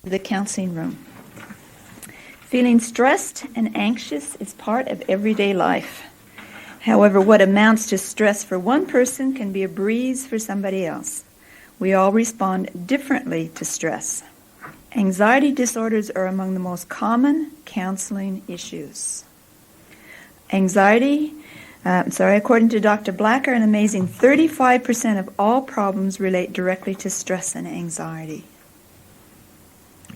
The counseling room. Feeling stressed and anxious is part of everyday life. However, what amounts to stress for one person can be a breeze for somebody else. We all respond differently to stress. Anxiety disorders are among the most common counseling issues. According to Dr. Blacker, an amazing 35% of all problems relate directly to stress and anxiety.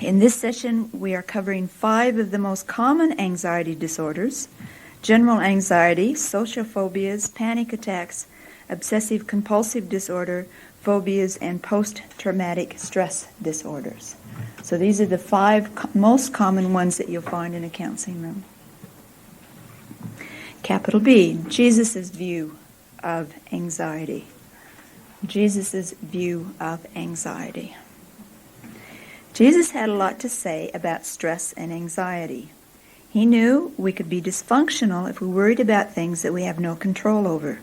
In this session, we are covering 5 of the most common anxiety disorders: general anxiety, social phobias, panic attacks, obsessive-compulsive disorder, phobias, and post-traumatic stress disorders. So these are the 5 most common ones that you'll find in a counseling room. Capital B, Jesus' view of anxiety. Jesus' view of anxiety. Jesus had a lot to say about stress and anxiety. He knew we could be dysfunctional if we worried about things that we have no control over.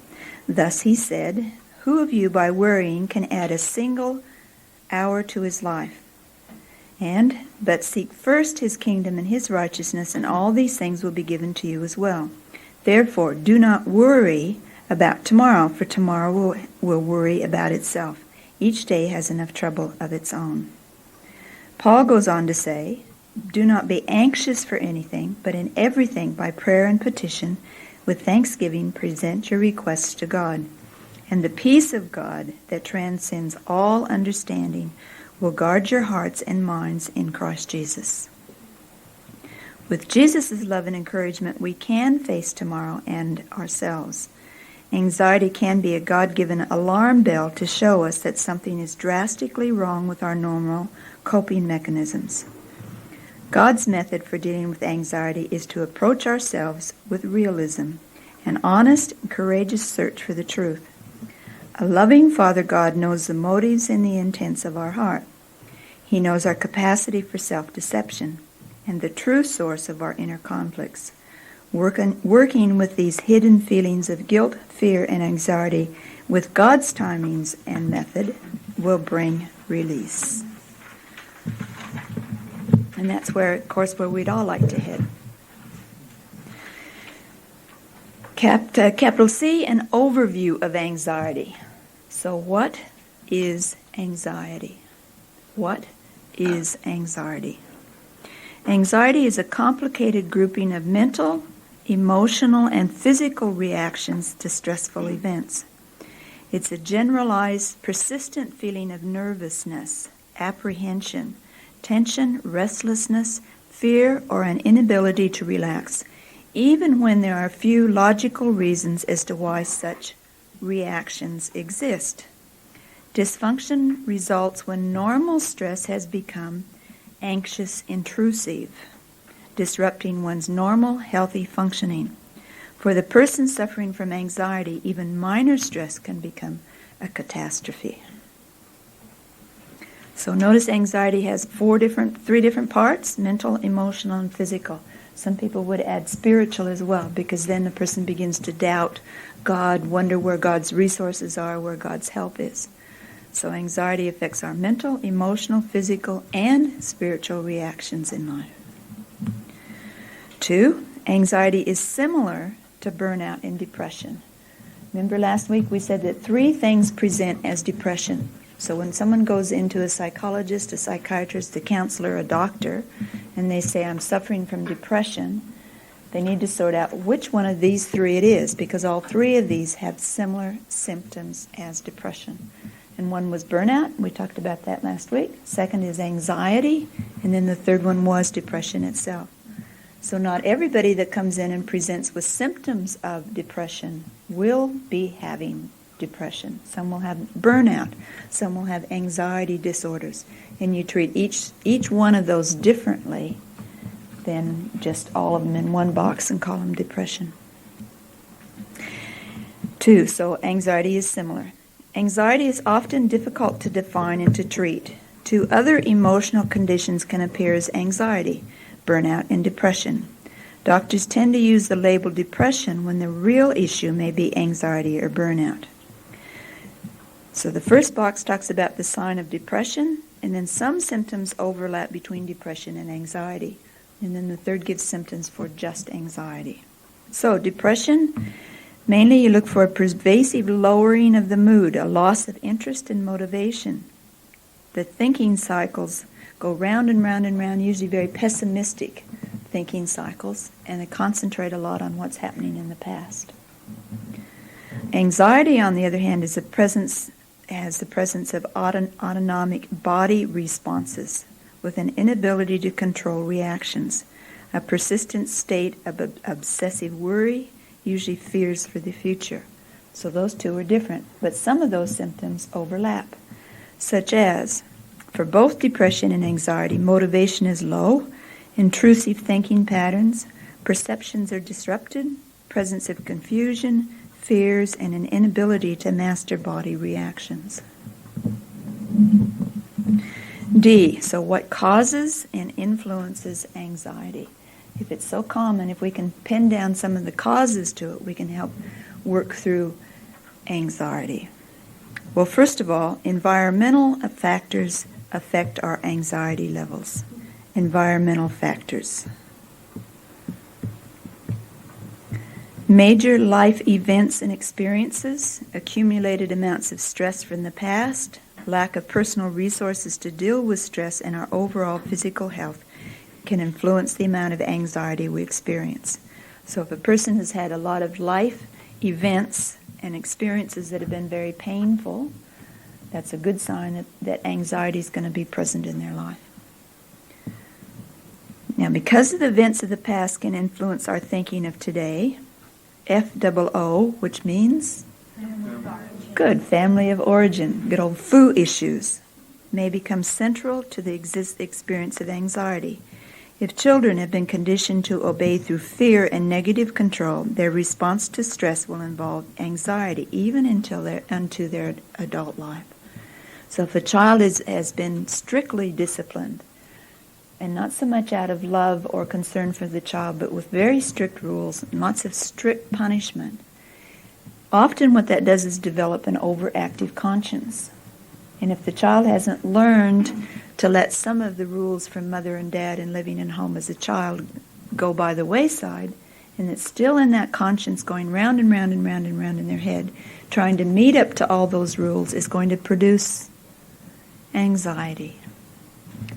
Thus he said, "Who of you by worrying can add a single hour to his life? But seek first his kingdom and his righteousness, and all these things will be given to you as well. Therefore, do not worry about tomorrow, for tomorrow will worry about itself. Each day has enough trouble of its own." Paul goes on to say, "Do not be anxious for anything, but in everything by prayer and petition, with thanksgiving present your requests to God. And the peace of God that transcends all understanding will guard your hearts and minds in Christ Jesus." With Jesus' love and encouragement, we can face tomorrow and ourselves. Anxiety can be a God-given alarm bell to show us that something is drastically wrong with our normal coping mechanisms. God's method for dealing with anxiety is to approach ourselves with realism, an honest and courageous search for the truth. A loving Father God knows the motives and the intents of our heart. He knows our capacity for self-deception and the true source of our inner conflicts. Working with these hidden feelings of guilt, fear, and anxiety with God's timings and method will bring release. And that's where we'd all like to head. Capital C, an overview of anxiety. So what is anxiety? What is anxiety? Anxiety is a complicated grouping of mental, emotional, and physical reactions to stressful events. It's a generalized, persistent feeling of nervousness, apprehension, tension, restlessness, fear, or an inability to relax, even when there are few logical reasons as to why such reactions exist. Dysfunction results when normal stress has become anxious intrusive, disrupting one's normal, healthy functioning. For the person suffering from anxiety, even minor stress can become a catastrophe. So notice anxiety has 3 different parts: mental, emotional, and physical. Some people would add spiritual as well, because then the person begins to doubt God, wonder where God's resources are, where God's help is. So anxiety affects our mental, emotional, physical, and spiritual reactions in life. 2, anxiety is similar to burnout and depression. Remember last week we said that 3 things present as depression. So when someone goes into a psychologist, a psychiatrist, a counselor, a doctor, and they say, "I'm suffering from depression," they need to sort out which one of these 3 it is, because all 3 of these have similar symptoms as depression. And one was burnout. We talked about that last week. Second is anxiety. And then the third one was depression itself. So not everybody that comes in and presents with symptoms of depression will be having depression. Some will have burnout. Some will have anxiety disorders. And you treat each one of those differently than just all of them in one box and call them depression. 2, so anxiety is similar. Anxiety is often difficult to define and to treat. 2 other emotional conditions can appear as anxiety: burnout and depression. Doctors tend to use the label depression when the real issue may be anxiety or burnout. So the first box talks about the sign of depression. And then some symptoms overlap between depression and anxiety. And then the third gives symptoms for just anxiety. So depression, mainly you look for a pervasive lowering of the mood, a loss of interest and motivation. The thinking cycles go round and round and round, usually very pessimistic thinking cycles, and they concentrate a lot on what's happening in the past. Anxiety, on the other hand, has the presence of autonomic body responses with an inability to control reactions, a persistent state of obsessive worry, usually fears for the future. So those two are different, but some of those symptoms overlap, such as, for both depression and anxiety, motivation is low, intrusive thinking patterns, perceptions are disrupted, presence of confusion, fears, and an inability to master body reactions. D, so what causes and influences anxiety? If it's so common, if we can pin down some of the causes to it, we can help work through anxiety. Well, first of all, environmental factors affect our anxiety levels. Environmental factors. Major life events and experiences, accumulated amounts of stress from the past, lack of personal resources to deal with stress, and our overall physical health can influence the amount of anxiety we experience. So if a person has had a lot of life events and experiences that have been very painful, that's a good sign that anxiety is going to be present in their life. Now, because the events of the past can influence our thinking of today, FOO, which means? Good, family of origin. Good old foo issues may become central to the experience of anxiety. If children have been conditioned to obey through fear and negative control, their response to stress will involve anxiety, even unto their adult life. So if a child has been strictly disciplined, and not so much out of love or concern for the child, but with very strict rules and lots of strict punishment, often what that does is develop an overactive conscience. And if the child hasn't learned to let some of the rules from mother and dad and living in home as a child go by the wayside, and it's still in that conscience going round and round and round and round in their head, trying to meet up to all those rules, is going to produce anxiety.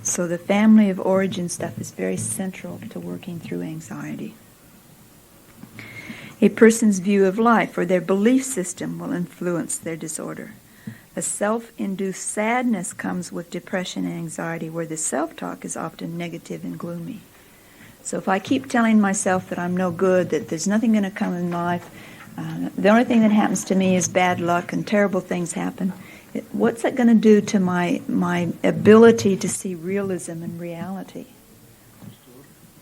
So the family of origin stuff is very central to working through anxiety. A person's view of life or their belief system will influence their disorder. A self-induced sadness comes with depression and anxiety, where the self-talk is often negative and gloomy. So if I keep telling myself that I'm no good, that there's nothing going to come in life, the only thing that happens to me is bad luck and terrible things happen, what's that going to do to my ability to see realism and reality?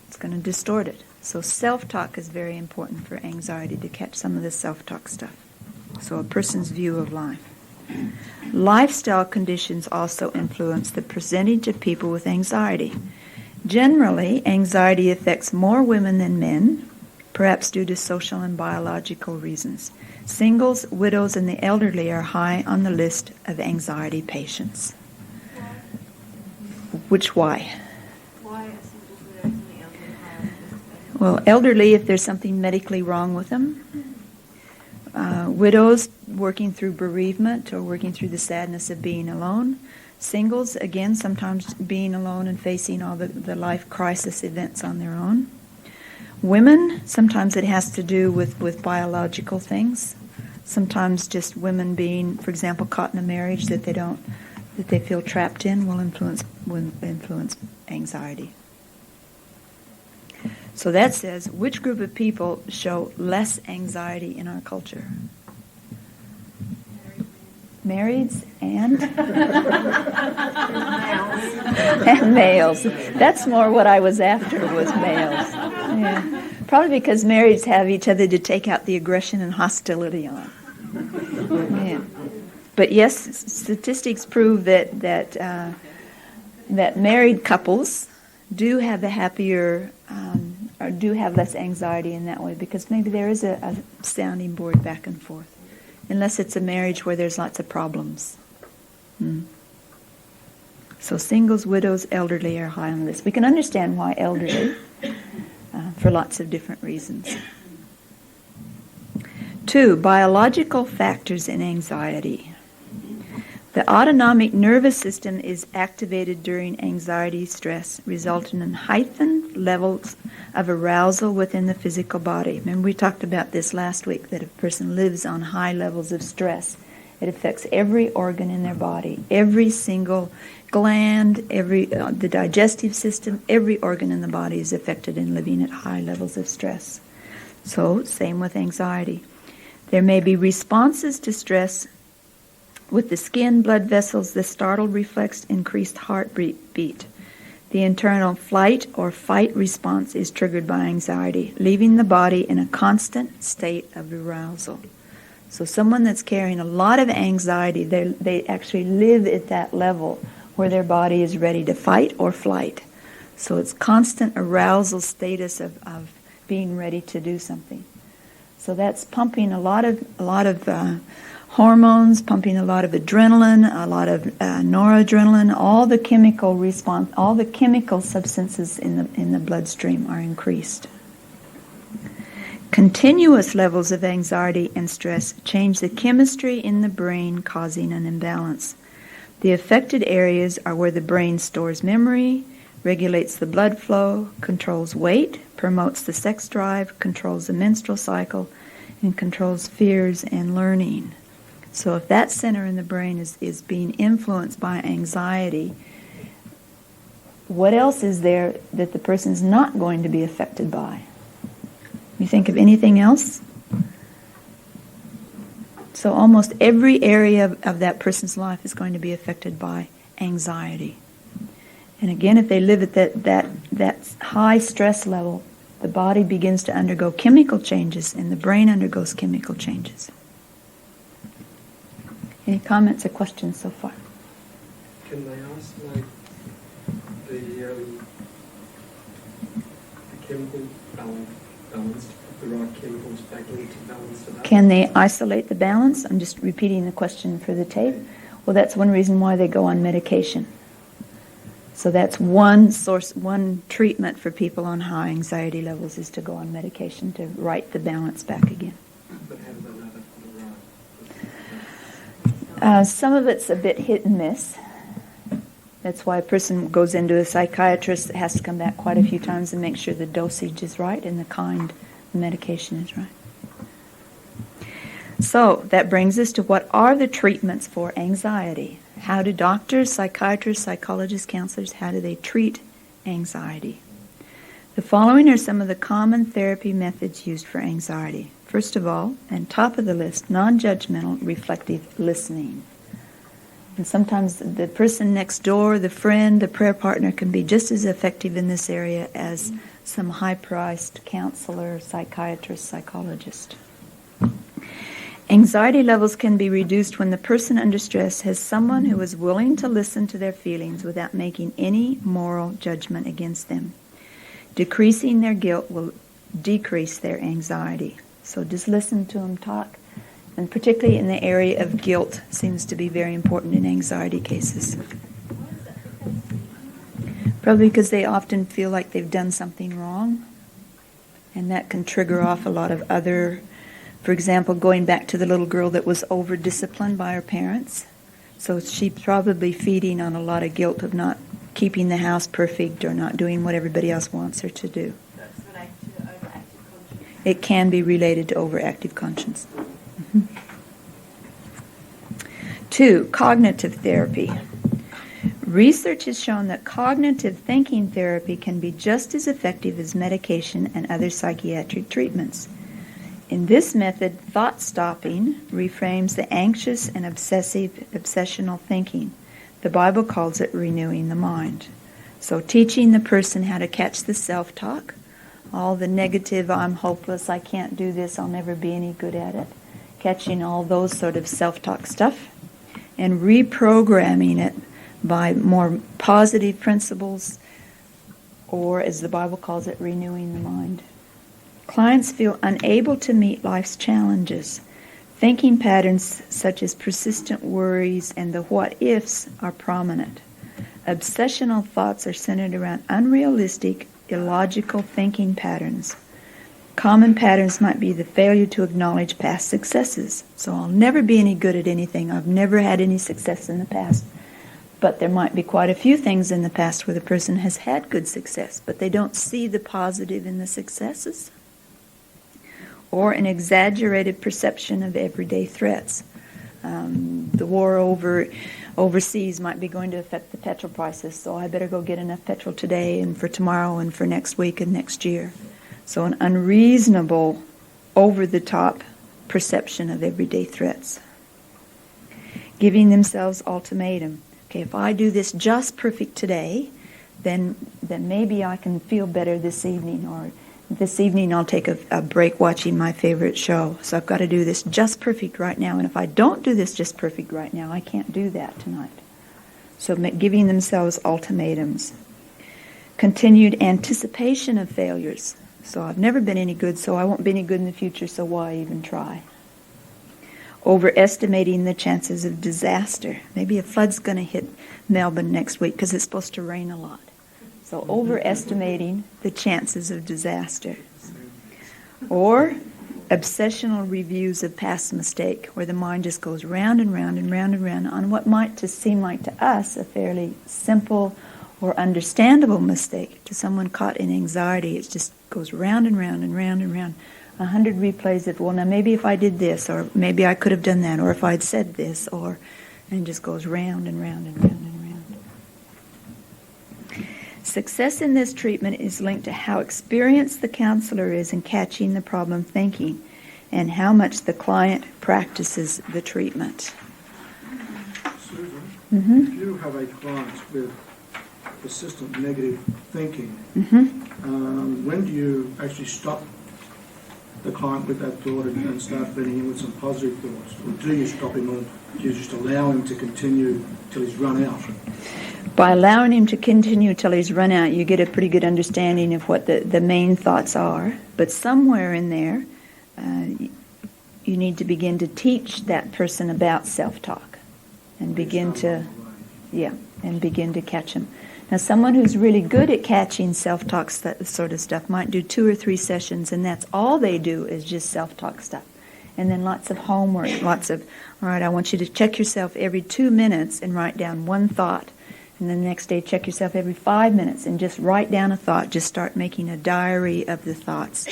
It's going to distort it. So self-talk is very important for anxiety, to catch some of the self-talk stuff. So a person's view of life. Lifestyle conditions also influence the percentage of people with anxiety. Generally, anxiety affects more women than men, perhaps due to social and biological reasons. Singles, widows, and the elderly are high on the list of anxiety patients. Which why? Why are singles, widows, and the elderly high on the list? Well, elderly if there's something medically wrong with them. Widows working through bereavement or working through the sadness of being alone. Singles, again, sometimes being alone and facing all the life crisis events on their own. Women, sometimes it has to do with biological things. Sometimes just women being, for example, caught in a marriage that they feel trapped in will influence anxiety. So that says, which group of people show less anxiety in our culture? Marrieds and? And males. That's more what I was after, was males. Yeah. Probably because marrieds have each other to take out the aggression and hostility on. Yeah. But yes, statistics prove that married couples do have a happier, or do have less anxiety in that way, because maybe there is a sounding board back and forth. Unless it's a marriage where there's lots of problems. So singles, widows, elderly are high on the list. We can understand why elderly for lots of different reasons. 2, biological factors in anxiety. The autonomic nervous system is activated during anxiety stress, resulting in heightened levels of arousal within the physical body. Remember we talked about this last week, that if a person lives on high levels of stress, it affects every organ in their body, every single gland, the digestive system, every organ in the body is affected in living at high levels of stress. So, same with anxiety. There may be responses to stress with the skin, blood vessels, the startled reflex, increased heartbeat. The internal flight or fight response is triggered by anxiety, leaving the body in a constant state of arousal. So someone that's carrying a lot of anxiety, they actually live at that level where their body is ready to fight or flight. So it's constant arousal status of being ready to do something. So that's pumping a lot of hormones, pumping a lot of adrenaline, a lot of noradrenaline. All the chemical response, all the chemical substances in the bloodstream are increased. Continuous levels of anxiety and stress change the chemistry in the brain, causing an imbalance. The affected areas are where the brain stores memory, regulates the blood flow, controls weight, promotes the sex drive, controls the menstrual cycle, and controls fears and learning. So if that center in the brain is being influenced by anxiety, what else is there that the person's not going to be affected by? You think of anything else? So almost every area of that person's life is going to be affected by anxiety. And again, if they live at that high stress level, the body begins to undergo chemical changes and the brain undergoes chemical changes. Any comments or questions so far? Can they isolate the chemical balance to put the right chemicals back into balance? Can they isolate the balance? I'm just repeating the question for the tape. Well, that's one reason why they go on medication. So that's one treatment for people on high anxiety levels is to go on medication to right the balance back again. But how do they know they're right? Some of it's a bit hit and miss. That's why a person goes into a psychiatrist that has to come back quite a few times and make sure the dosage is right and the medication is right. So that brings us to what are the treatments for anxiety? How do doctors, psychiatrists, psychologists, counselors, how do they treat anxiety? The following are some of the common therapy methods used for anxiety. First of all, and top of the list, non-judgmental, reflective listening. And sometimes the person next door, the friend, the prayer partner can be just as effective in this area as some high-priced counselor, psychiatrist, psychologist. Anxiety levels can be reduced when the person under stress has someone who is willing to listen to their feelings without making any moral judgment against them. Decreasing their guilt will decrease their anxiety. So just listen to them talk. And particularly in the area of guilt seems to be very important in anxiety cases. Probably because they often feel like they've done something wrong. And that can trigger off a lot of other, for example, going back to the little girl that was over-disciplined by her parents. So she's probably feeding on a lot of guilt of not keeping the house perfect or not doing what everybody else wants her to do. That's related to the overactive conscience. It can be related to overactive conscience. 2, cognitive therapy. Research has shown that cognitive thinking therapy can be just as effective as medication and other psychiatric treatments. In this method, thought stopping reframes the anxious and obsessional thinking. The Bible calls it renewing the mind. So teaching the person how to catch the self-talk, all the negative, I'm hopeless, I can't do this, I'll never be any good at it, catching all those sort of self-talk stuff, and reprogramming it by more positive principles, or as the Bible calls it, renewing the mind. Clients feel unable to meet life's challenges. Thinking patterns such as persistent worries and the what-ifs are prominent. Obsessional thoughts are centered around unrealistic, illogical thinking patterns. Common patterns might be the failure to acknowledge past successes. So I'll never be any good at anything. I've never had any success in the past. But there might be quite a few things in the past where the person has had good success, but they don't see the positive in the successes. Or an exaggerated perception of everyday threats. The war overseas might be going to affect the petrol prices, so I better go get enough petrol today and for tomorrow and for next week and next year. So an unreasonable, over-the-top perception of everyday threats. Giving themselves ultimatum. Okay, if I do this just perfect today, then maybe I can feel better this evening, or this evening I'll take a break watching my favorite show. So I've got to do this just perfect right now. And if I don't do this just perfect right now, I can't do that tonight. So giving themselves ultimatums. Continued anticipation of failures. So I've never been any good, so I won't be any good in the future, so why even try? Overestimating the chances of disaster. Maybe a flood's going to hit Melbourne next week because it's supposed to rain a lot. So overestimating the chances of disaster. Or obsessional reviews of past mistake, where the mind just goes round and round and round and round on what might just seem like to us a fairly simple or understandable mistake. To someone caught in anxiety, it just goes round and round and round and round. 100 replays of, well, now maybe if I did this, or maybe I could have done that, or if I'd said this, and just goes round and round and round and round. Success in this treatment is linked to how experienced the counselor is in catching the problem thinking and how much the client practices the treatment. Susan, Mm-hmm. if you have a client with persistent negative thinking, Mm-hmm. when do you actually stop the client with that thought and start feeding him with some positive thoughts? Or do you stop him, or do you just allow him to continue till he's run out? By allowing him to continue till he's run out, you get a pretty good understanding of what the main thoughts are. But somewhere in there, you need to begin to teach that person about self-talk and begin to catch him. Now, someone who's really good at catching self-talk sort of stuff might do 2 or 3 sessions, and that's all they do is just self-talk stuff. And then lots of homework, all right, I want you to check yourself every 2 minutes and write down one thought. And then the next day, check yourself every 5 minutes and just write down a thought. Just start making a diary of the thoughts.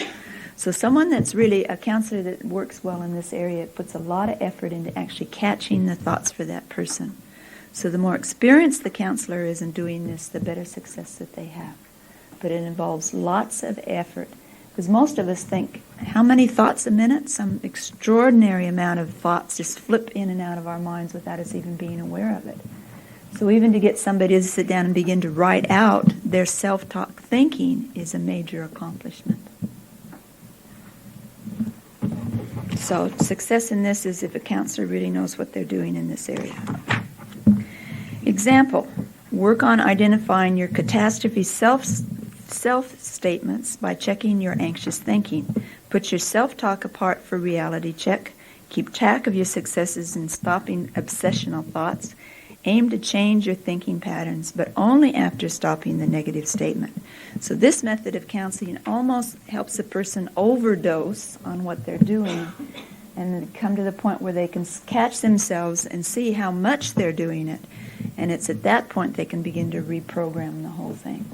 So someone that's really a counselor that works well in this area puts a lot of effort into actually catching the thoughts for that person. So the more experienced the counselor is in doing this, the better success that they have. But it involves lots of effort. Because most of us think, how many thoughts a minute? Some extraordinary amount of thoughts just flip in and out of our minds without us even being aware of it. So even to get somebody to sit down and begin to write out their self-talk thinking is a major accomplishment. So success in this is if a counselor really knows what they're doing in this area. Example, work on identifying your catastrophe self-statements by checking your anxious thinking. Put your self-talk apart for reality check. Keep track of your successes in stopping obsessional thoughts. Aim to change your thinking patterns, but only after stopping the negative statement. So this method of counseling almost helps a person overdose on what they're doing and come to the point where they can catch themselves and see how much they're doing it. And it's at that point they can begin to reprogram the whole thing.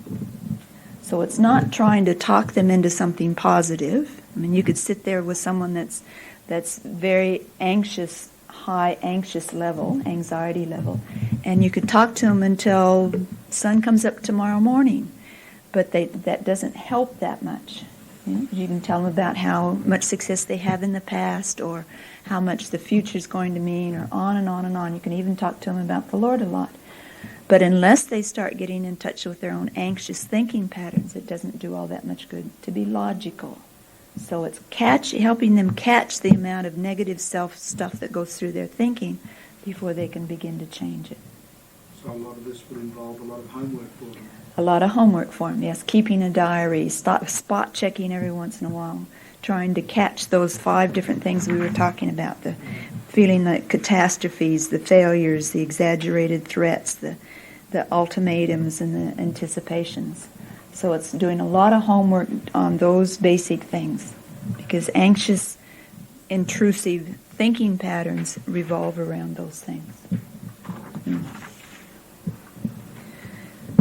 So it's not trying to talk them into something positive. I mean, you could sit there with someone that's very anxious, high anxious level, anxiety level, and you could talk to them until sun comes up tomorrow morning, but that doesn't help that much. You can tell them about how much success they have in the past or how much the future is going to mean, or on and on and on. You can even talk to them about the Lord a lot. But unless they start getting in touch with their own anxious thinking patterns, it doesn't do all that much good to be logical. So it's helping them catch the amount of negative self-stuff that goes through their thinking before they can begin to change it. So a lot of this would involve a lot of homework for them. A lot of homework for them, yes. Keeping a diary, spot checking every once in a while, trying to catch those 5 different things we were talking about, the feeling like catastrophes, the failures, the exaggerated threats, the the ultimatums and the anticipations. So it's doing a lot of homework on those basic things, because anxious, intrusive thinking patterns revolve around those things.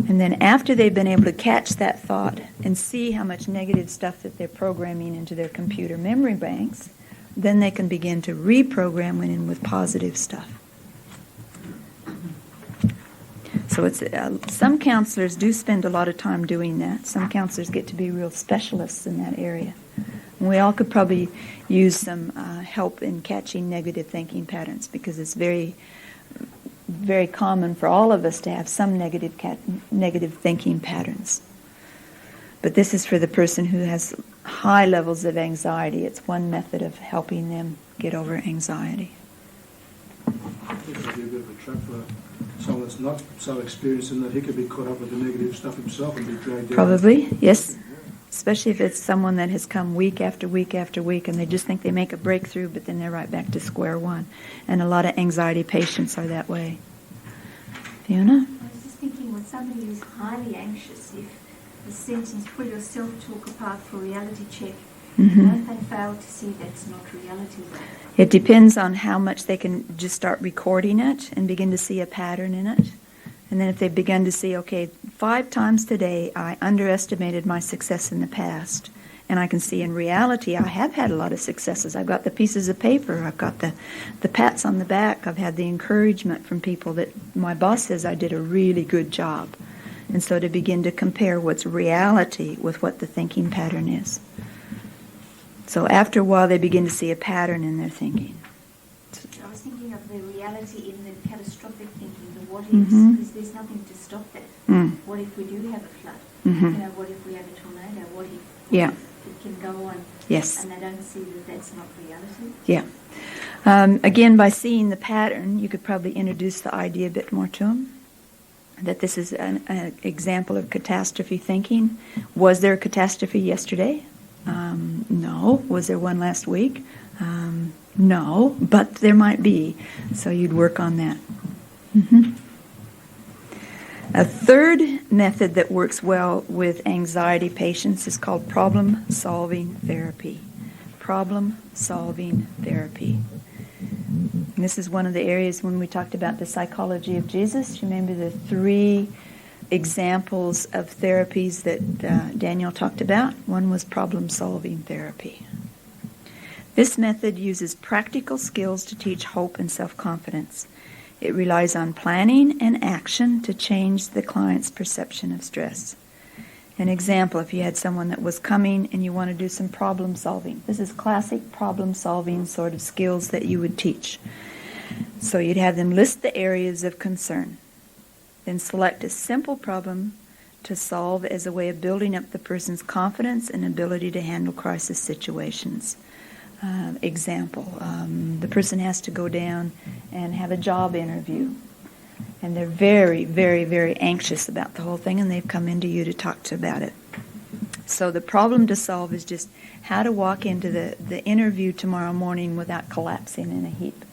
And then after they've been able to catch that thought and see how much negative stuff that they're programming into their computer memory banks, then they can begin to reprogram it in with positive stuff. So it's some counselors do spend a lot of time doing that. Some counselors get to be real specialists in that area. And we all could probably use some help in catching negative thinking patterns, because it's very, very common for all of us to have some negative thinking patterns. But this is for the person who has high levels of anxiety. It's one method of helping them get over anxiety. I think it'd be a bit of a trap for someone that's not so experienced in that he could be caught up with the negative stuff himself and be dragged down. Probably, yes. Especially if it's someone that has come week after week after week and they just think they make a breakthrough, but then they're right back to square one. And a lot of anxiety patients are that way. Fiona? I was just thinking, with somebody who's highly anxious, if the sentence, pull your self-talk apart for reality check, don't they fail to see that's not reality though? It depends on how much they can just start recording it and begin to see a pattern in it. And then if they begin to see, okay, 5 times today I underestimated my success in the past, and I can see in reality I have had a lot of successes. I've got the pieces of paper, I've got the pats on the back, I've had the encouragement from people that my boss says I did a really good job. And so to begin to compare what's reality with what the thinking pattern is. So after a while they begin to see a pattern in their thinking. I was thinking of the reality in the catastrophic thinking, the what ifs, because there's nothing to stop that. What if we do have a flood? You know, what if we have a tornado? What if it can go on? Yes. And they don't see that that's not reality. Yeah. Again, by seeing the pattern, you could probably introduce the idea a bit more to them. That this is an example of catastrophe thinking. Was there a catastrophe yesterday? No. Was there one last week? No, but there might be. So you'd work on that. A third method that works well with anxiety patients is called problem-solving therapy. Problem-solving therapy. And this is one of the areas when we talked about the psychology of Jesus. You remember the 3 examples of therapies that Daniel talked about? One was problem-solving therapy. This method uses practical skills to teach hope and self-confidence. It relies on planning and action to change the client's perception of stress. An example, if you had someone that was coming and you want to do some problem solving. This is classic problem solving sort of skills that you would teach. So you'd have them list the areas of concern. Then select a simple problem to solve as a way of building up the person's confidence and ability to handle crisis situations. Example, the person has to go down and have a job interview. And they're very, very, very anxious about the whole thing, and they've come into you to talk to about it. So the problem to solve is just how to walk into the interview tomorrow morning without collapsing in a heap.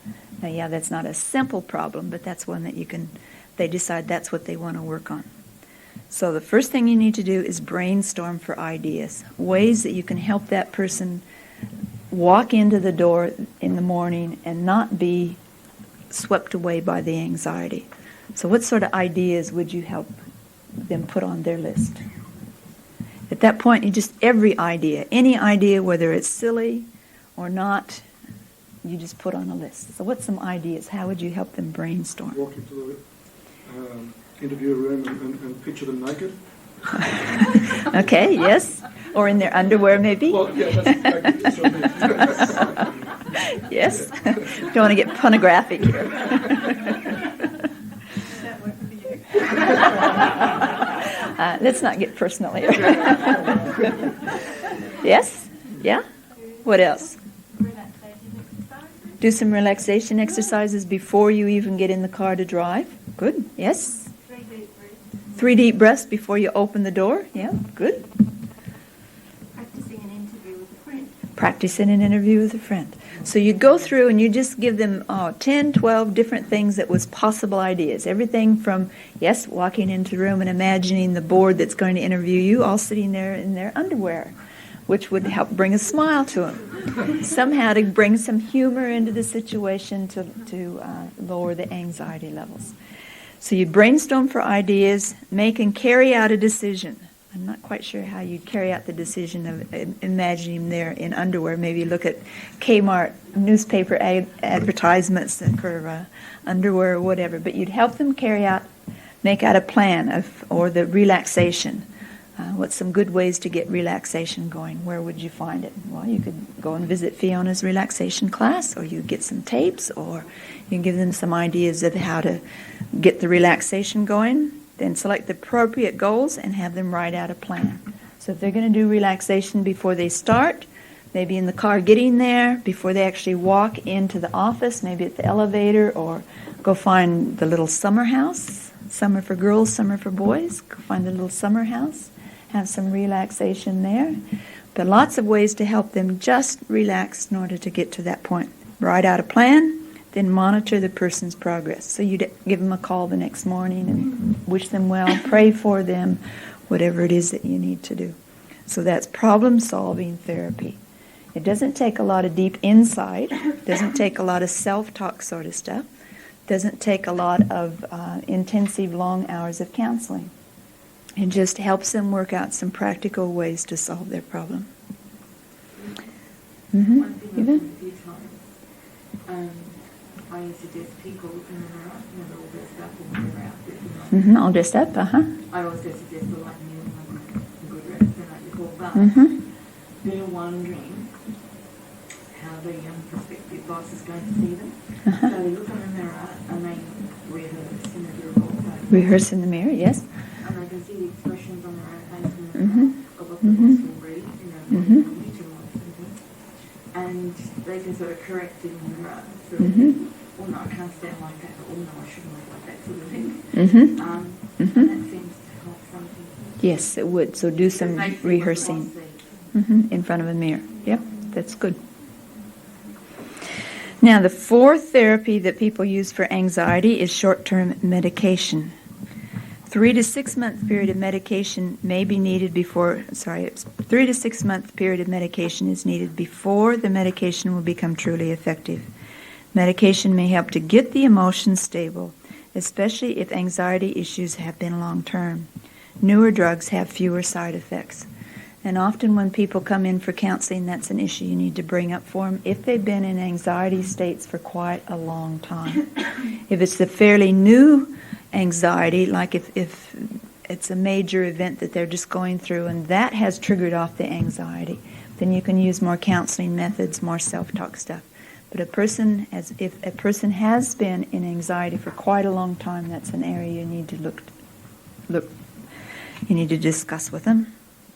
Now, yeah, that's not a simple problem, but that's one that they decide that's what they want to work on. So the first thing you need to do is brainstorm for ideas, ways that you can help that person walk into the door in the morning and not be swept away by the anxiety. So what sort of ideas would you help them put on their list? At that point, you just every idea, any idea, whether it's silly or not, you just put on a list. So what's some ideas? How would you help them brainstorm? Walk into the interview room and picture them naked. Okay, yes. Or in their underwear, maybe? Well, yeah, that's Yes. Don't want to get pornographic here. Let's not get personal here. Yes? Yeah? What else? Do some relaxation exercises before you even get in the car to drive. Good. Yes? 3 deep breaths before you open the door. Yeah, good. Practicing an interview with a friend. Practicing an interview with a friend. So you go through and you just give them 10, 12 different things that was possible ideas. Everything from, yes, walking into the room and imagining the board that's going to interview you all sitting there in their underwear, which would help bring a smile to them. Somehow to bring some humor into the situation to lower the anxiety levels. So you brainstorm for ideas, make and carry out a decision. I'm not quite sure how you'd carry out the decision of imagining them there in underwear. Maybe look at Kmart newspaper advertisements for underwear or whatever. But you'd help them make out a plan or the relaxation. What's some good ways to get relaxation going? Where would you find it? Well, you could go and visit Fiona's relaxation class, or you get some tapes, or you can give them some ideas of how to get the relaxation going. Then select the appropriate goals and have them write out a plan. So if they're going to do relaxation before they start, maybe in the car getting there, before they actually walk into the office, maybe at the elevator, or go find the little summer house, summer for girls, summer for boys, go find the little summer house, have some relaxation there. But lots of ways to help them just relax in order to get to that point. Write out a plan, then monitor the person's progress. So you give them a call the next morning and wish them well, pray for them, whatever it is that you need to do. So that's problem-solving therapy. It doesn't take a lot of deep insight. It doesn't take a lot of self-talk sort of stuff. It doesn't take a lot of intensive long hours of counseling. It just helps them work out some practical ways to solve their problem. One thing I've done a few times, I suggest people looking around, they're all dressed up or when they're out there. All dressed up, I also suggest for like kneeling like a good rest the night before, but they're wondering how the prospective boss is going to see them. So they look in the mirror and they rehearse in the role play. Rehearse in the mirror, yes. And they can see the expressions on their own face in the mirror of what the boss will read, and they can sort of correct it in the mirror. Sort of, oh no, I can't stand like that, or oh no, I shouldn't look like that, sort of thing. And that seems to help some people. Yes, it would. So do some rehearsing in front of a mirror. Yep, that's good. Now, the fourth therapy that people use for anxiety is short-term medication. 3 to 6 month period of medication may be needed before, 3 to 6 month period of medication is needed before the medication will become truly effective. Medication may help to get the emotions stable, especially if anxiety issues have been long-term. Newer drugs have fewer side effects. And often when people come in for counseling, that's an issue you need to bring up for them if they've been in anxiety states for quite a long time. If it's a fairly new anxiety, like if it's a major event that they're just going through and that has triggered off the anxiety, then you can use more counseling methods, more self-talk stuff. But if a person has been in anxiety for quite a long time, that's an area you need to you need to discuss with them.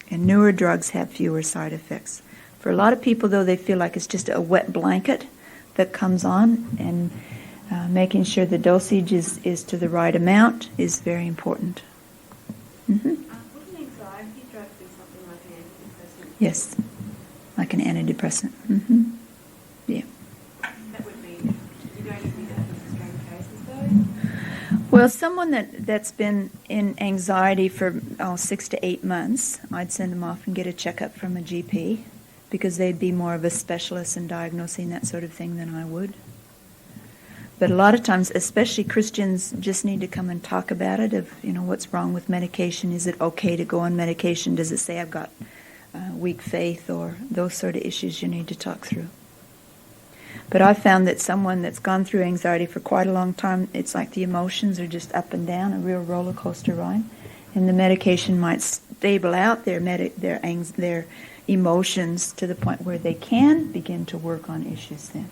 And newer drugs have fewer side effects. For a lot of people, though, they feel like it's just a wet blanket that comes on, and making sure the dosage is to the right amount is very important. Would an anxiety drug be something like an antidepressant? Yes, like an antidepressant. Yeah. That would be, you don't need that in extreme cases though? Well, someone that's been in anxiety for 6 to 8 months, I'd send them off and get a checkup from a GP, because they'd be more of a specialist in diagnosing that sort of thing than I would. But a lot of times, especially Christians, just need to come and talk about it, of what's wrong with medication. Is it okay to go on medication? Does it say I've got weak faith, or those sort of issues you need to talk through. But I've found that someone that's gone through anxiety for quite a long time, it's like the emotions are just up and down, a real roller coaster ride. And the medication might stable out their emotions to the point where they can begin to work on issues then.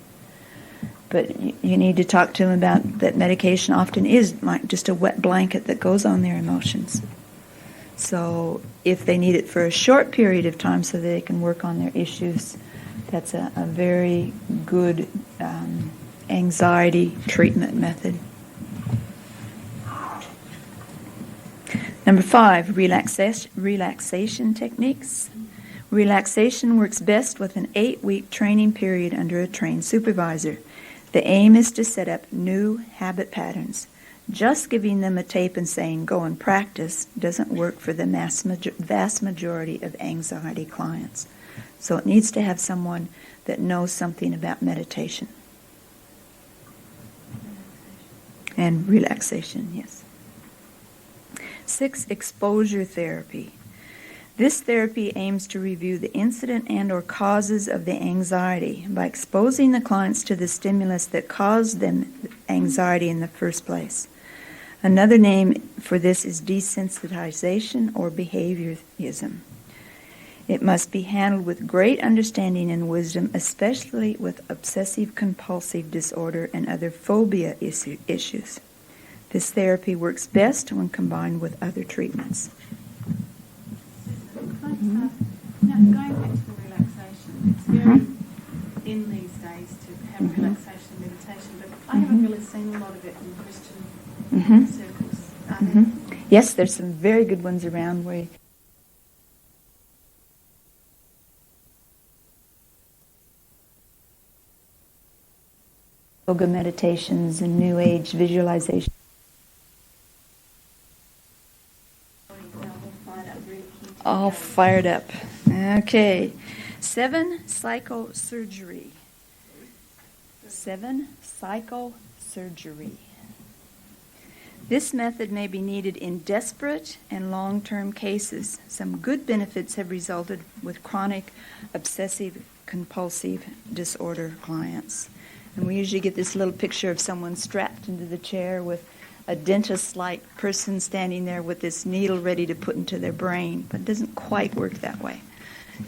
But you need to talk to them about that medication often is like just a wet blanket that goes on their emotions. So if they need it for a short period of time so they can work on their issues, that's a very good anxiety treatment method. Number 5, relaxation techniques. Relaxation works best with an 8-week training period under a trained supervisor. The aim is to set up new habit patterns. Just giving them a tape and saying, go and practice, doesn't work for the vast majority of anxiety clients. So it needs to have someone that knows something about meditation. And relaxation, yes. 6, exposure therapy. This therapy aims to review the incident and or causes of the anxiety by exposing the clients to the stimulus that caused them anxiety in the first place. Another name for this is desensitization or behaviorism. It must be handled with great understanding and wisdom, especially with obsessive-compulsive disorder and other phobia issues. This therapy works best when combined with other treatments. Now, going back to the relaxation, it's very in these days to have relaxation meditation, but I haven't really seen a lot of it in Christian circles. Are there? Yes, there's some very good ones around where yoga meditations and New Age visualization. All fired up. Okay. 7, psychosurgery. 7, psychosurgery. This method may be needed in desperate and long-term cases. Some good benefits have resulted with chronic obsessive-compulsive disorder clients. And we usually get this little picture of someone strapped into the chair with a dentist-like person standing there with this needle ready to put into their brain, but it doesn't quite work that way.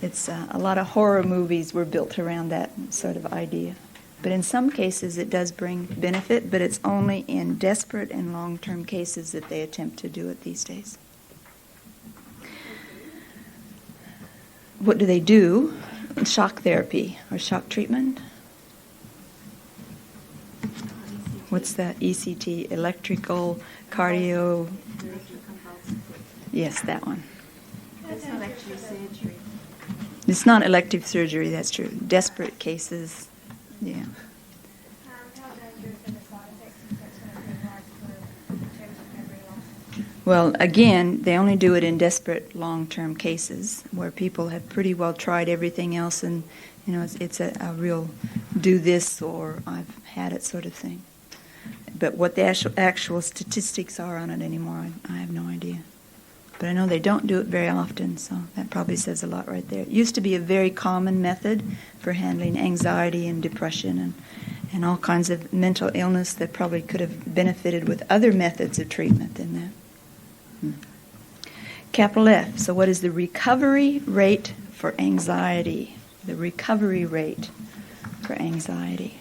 It's a lot of horror movies were built around that sort of idea. But in some cases it does bring benefit, but it's only in desperate and long-term cases that they attempt to do it these days. What do they do? Shock therapy or shock treatment? What's that? ECT, electrical, cardio. Yes, that one. It's not actually surgery. It's not elective surgery, that's true. Desperate cases, yeah. How dangerous are the side effects if that's going to be hard in terms of memory loss? Well, again, they only do it in desperate long-term cases where people have pretty well tried everything else and, you know, it's a real do this or I've had it sort of thing. But what the actual statistics are on it anymore, I have no idea. But I know they don't do it very often, so that probably says a lot right there. It used to be a very common method for handling anxiety and depression and all kinds of mental illness that probably could have benefited with other methods of treatment than that. Capital F. So what is the recovery rate for anxiety? The recovery rate for anxiety.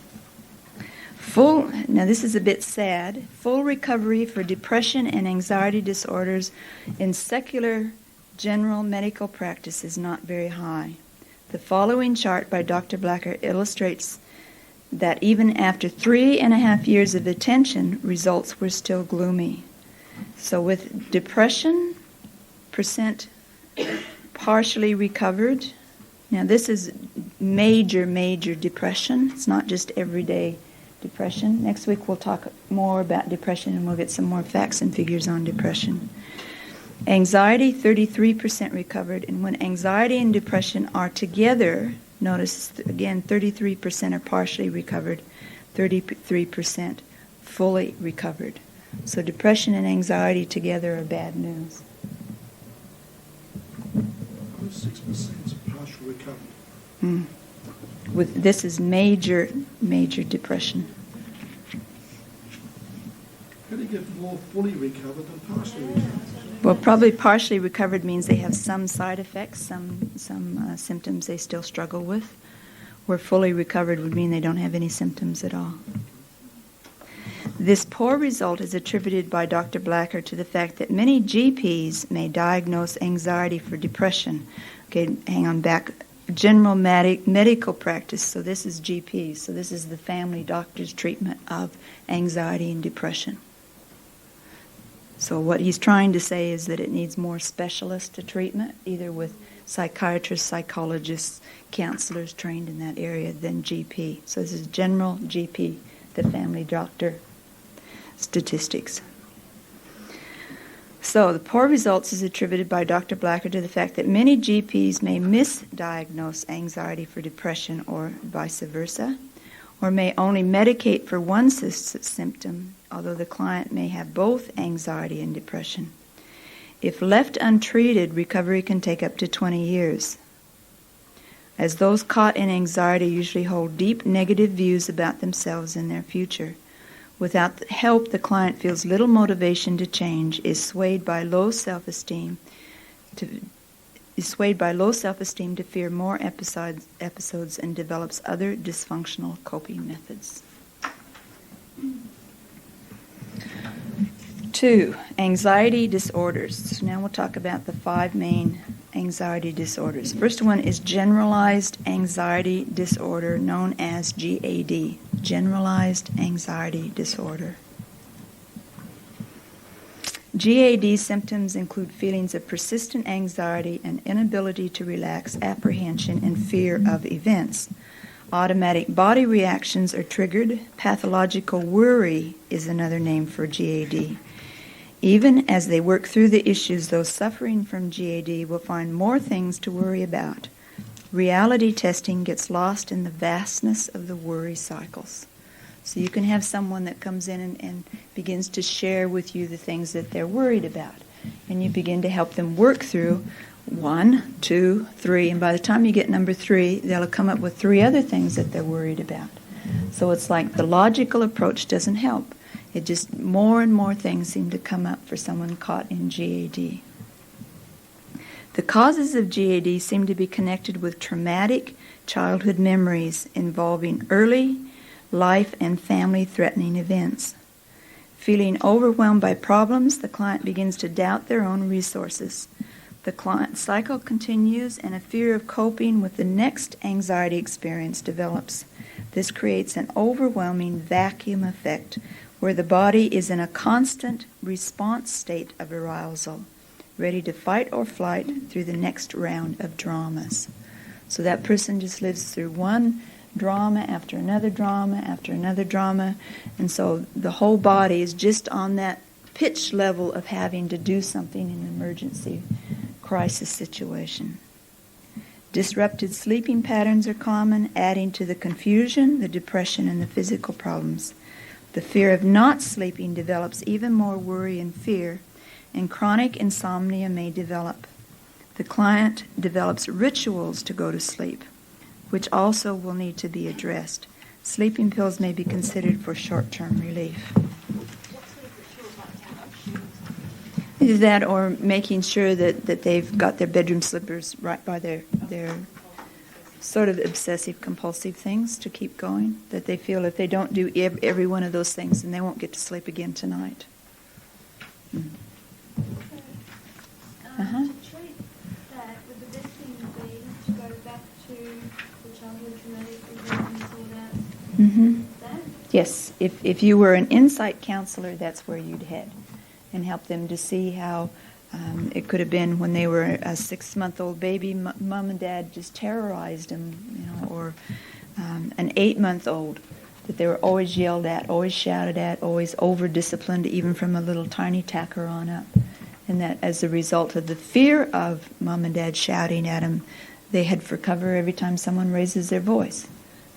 Now this is a bit sad, full recovery for depression and anxiety disorders in secular general medical practice is not very high. The following chart by Dr. Blacker illustrates that even after 3.5 years of attention, results were still gloomy. So with depression, percent partially recovered. Now this is major depression. It's not just everyday depression. Next week we'll talk more about depression and we'll get some more facts and figures on depression. Anxiety, 33% recovered. And when anxiety and depression are together, notice again 33% are partially recovered, 33% fully recovered. So depression and anxiety together are bad news. 6% is partial recovery. This is major depression. How do you get more fully recovered than partially recovered? Well, probably partially recovered means they have some side effects, some symptoms they still struggle with. Where fully recovered would mean they don't have any symptoms at all. This poor result is attributed by Dr. Blacker to the fact that many GPs may diagnose anxiety for depression. Okay, hang on back. General medical practice, so this is GPs, so this is the family doctor's treatment of anxiety and depression. So what he's trying to say is that it needs more specialist to treatment, either with psychiatrists, psychologists, counselors trained in that area than GP. So this is general GP, the family doctor statistics. So the poor results is attributed by Dr. Blacker to the fact that many GPs may misdiagnose anxiety for depression or vice versa, or may only medicate for one symptom, although the client may have both anxiety and depression. If left untreated, recovery can take up to 20 years, as those caught in anxiety usually hold deep negative views about themselves and their future. Without help, the client feels little motivation to change, is swayed by low self-esteem to fear more episodes and develops other dysfunctional coping methods. 2, anxiety disorders. So now we'll talk about the 5 main anxiety disorders. First one is generalized anxiety disorder, known as GAD, generalized anxiety disorder. GAD symptoms include feelings of persistent anxiety and inability to relax, apprehension, and fear of events. Automatic body reactions are triggered. Pathological worry is another name for GAD. Even as they work through the issues, those suffering from GAD will find more things to worry about. Reality testing gets lost in the vastness of the worry cycles. So you can have someone that comes in and begins to share with you the things that they're worried about. And you begin to help them work through 1, 2, 3, and by the time you get number 3, they'll come up with 3 other things that they're worried about. So it's like the logical approach doesn't help. It just, more and more things seem to come up for someone caught in GAD. The causes of GAD seem to be connected with traumatic childhood memories involving early life and family-threatening events. Feeling overwhelmed by problems, the client begins to doubt their own resources. The client cycle continues and a fear of coping with the next anxiety experience develops. This creates an overwhelming vacuum effect where the body is in a constant response state of arousal, ready to fight or flight through the next round of dramas. So that person just lives through one drama after another drama after another drama, and so the whole body is just on that pitch level of having to do something in an emergency crisis situation. Disrupted sleeping patterns are common, adding to the confusion, the depression, and the physical problems. The fear of not sleeping develops even more worry and fear, and chronic insomnia may develop. The client develops rituals to go to sleep, which also will need to be addressed. Sleeping pills may be considered for short-term relief. Either that or making sure that they've got their bedroom slippers right by their sort of obsessive-compulsive things to keep going, that they feel if they don't do every one of those things, then they won't get to sleep again tonight. To treat that, would the best thing be to go back to the childhood traumatic event and sort out that? Yes, if you were an insight counselor, that's where you'd head and help them to see how it could have been when they were a 6-month-old baby, mom and dad just terrorized them, or an 8-month-old that they were always yelled at, always shouted at, always over-disciplined, even from a little tiny tacker on up. And that as a result of the fear of mom and dad shouting at them, they head for cover every time someone raises their voice.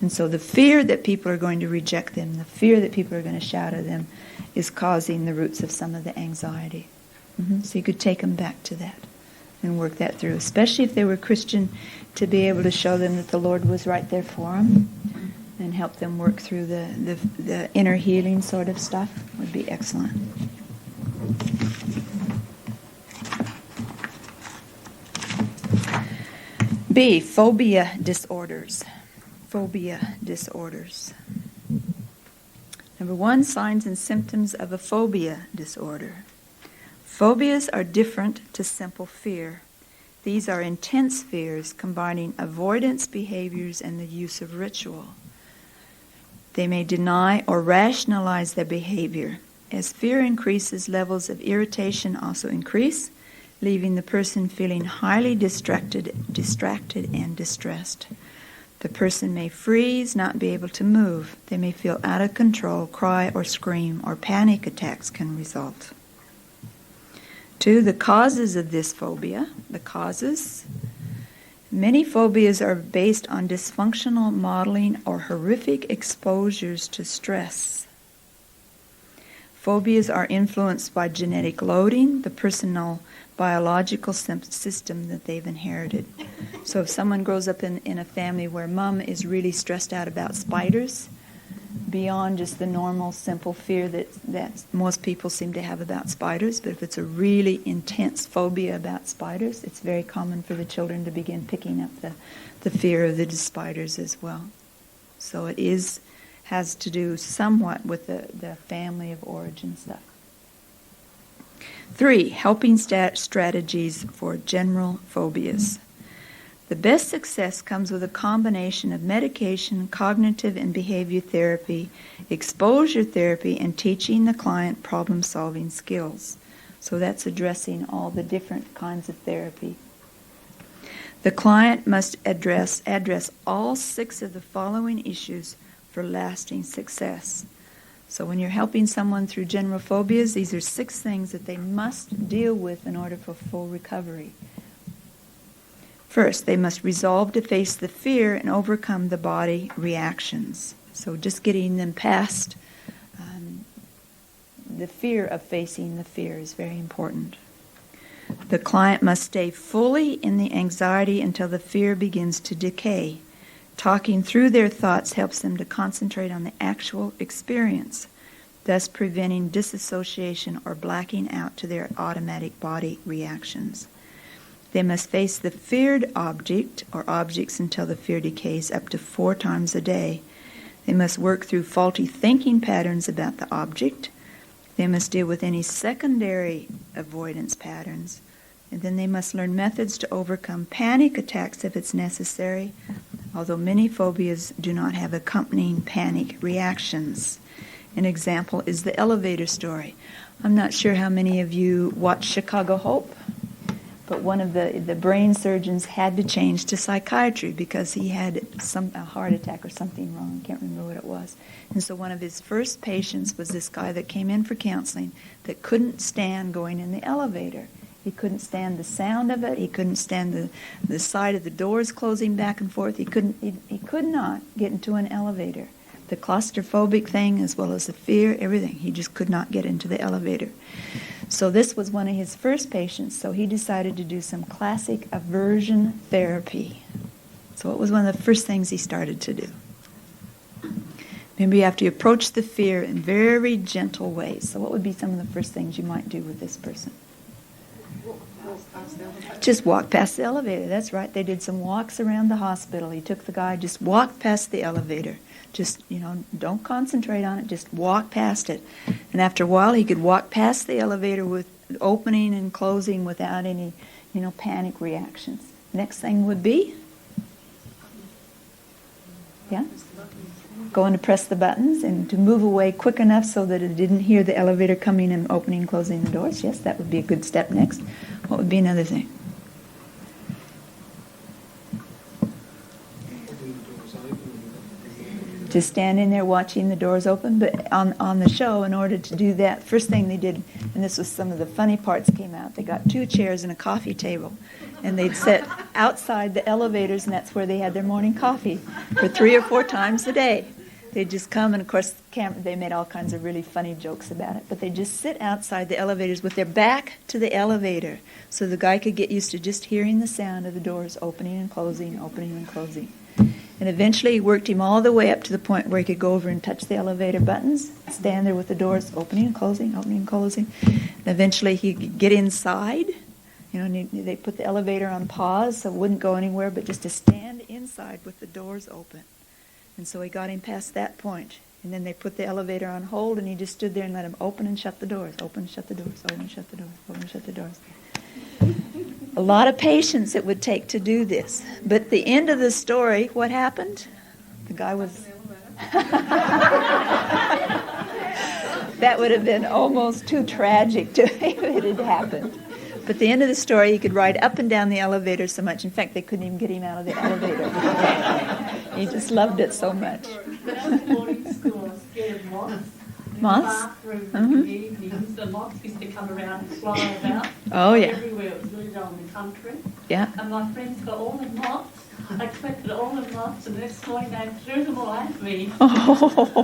And so the fear that people are going to reject them, the fear that people are going to shout at them, is causing the roots of some of the anxiety. So you could take them back to that and work that through, especially if they were Christian, to be able to show them that the Lord was right there for them and help them work through the inner healing sort of stuff would be excellent. B, phobia disorders. Phobia disorders. Number 1, signs and symptoms of a phobia disorder. Phobias are different to simple fear. These are intense fears combining avoidance behaviors and the use of ritual. They may deny or rationalize their behavior. As fear increases, levels of irritation also increase. leaving the person feeling highly distracted and distressed. The person may freeze, not be able to move. They may feel out of control, cry or scream, or panic attacks can result. 2, the causes of this phobia. The causes. Many phobias are based on dysfunctional modeling or horrific exposures to stress. Phobias are influenced by genetic loading, the personal biological system that they've inherited. So if someone grows up in a family where mom is really stressed out about spiders, beyond just the normal simple fear that most people seem to have about spiders, but if it's a really intense phobia about spiders, it's very common for the children to begin picking up the fear of the spiders as well. So it has to do somewhat with the family of origin stuff. 3, helping strategies for general phobias. The best success comes with a combination of medication, cognitive and behavior therapy, exposure therapy, and teaching the client problem-solving skills. So that's addressing all the different kinds of therapy. The client must address all 6 of the following issues for lasting success. So when you're helping someone through general phobias, these are 6 things that they must deal with in order for full recovery. First, they must resolve to face the fear and overcome the body reactions. So just getting them past the fear of facing the fear is very important. The client must stay fully in the anxiety until the fear begins to decay. Talking through their thoughts helps them to concentrate on the actual experience, thus preventing disassociation or blacking out to their automatic body reactions. They must face the feared object or objects until the fear decays up to 4 times a day. They must work through faulty thinking patterns about the object. They must deal with any secondary avoidance patterns. And then they must learn methods to overcome panic attacks if it's necessary, although many phobias do not have accompanying panic reactions. An example is the elevator story. I'm not sure how many of you watch Chicago Hope, but one of the brain surgeons had to change to psychiatry because he had a heart attack or something wrong. I can't remember what it was. And so one of his first patients was this guy that came in for counseling that couldn't stand going in the elevator. He couldn't stand the sound of it. He couldn't stand the sight of the doors closing back and forth. He could not get into an elevator. The claustrophobic thing as well as the fear, everything. He just could not get into the elevator. So this was one of his first patients, so he decided to do some classic aversion therapy. So it was one of the first things he started to do. Remember, you have to approach the fear in very gentle ways. So what would be some of the first things you might do with this person? Just walk past the elevator. That's right. They did some walks around the hospital. He took the guy, just walk past the elevator. Just, don't concentrate on it. Just walk past it. And after a while, he could walk past the elevator with opening and closing without any, panic reactions. Next thing would be? Yeah? Going to press the buttons and to move away quick enough so that it didn't hear the elevator coming and opening and closing the doors. Yes, that would be a good step next. What would be another thing? Just standing there watching the doors open. But on the show, in order to do that, first thing they did, and this was some of the funny parts came out, they got 2 chairs and a coffee table. And they'd sit outside the elevators, and that's where they had their morning coffee for 3 or 4 times a day. They'd just come, and of course, they made all kinds of really funny jokes about it. But they'd just sit outside the elevators with their back to the elevator, so the guy could get used to just hearing the sound of the doors opening and closing, opening and closing. And eventually he worked him all the way up to the point where he could go over and touch the elevator buttons, stand there with the doors opening and closing, opening and closing. And eventually he could get inside. And they put the elevator on pause so it wouldn't go anywhere, but just to stand inside with the doors open. And so he got him past that point. And then they put the elevator on hold, and he just stood there and let him open and shut the doors, open and shut the doors, open and shut the doors, open and shut the doors. A lot of patience it would take to do this. But at the end of the story, what happened? The guy was... That would have been almost too tragic if it had happened. But at the end of the story, he could ride up and down the elevator so much. In fact, they couldn't even get him out of the elevator. He just loved it so much. When I was in boarding school, I was scared of moths. In Moths? the bathroom in the evenings, the moths used to come around and fly about. Oh, yeah. Everywhere. It was really dull in the country. Yeah. And my friends got all the moths. I collected all the moths, and the next morning they threw them all at me. Oh,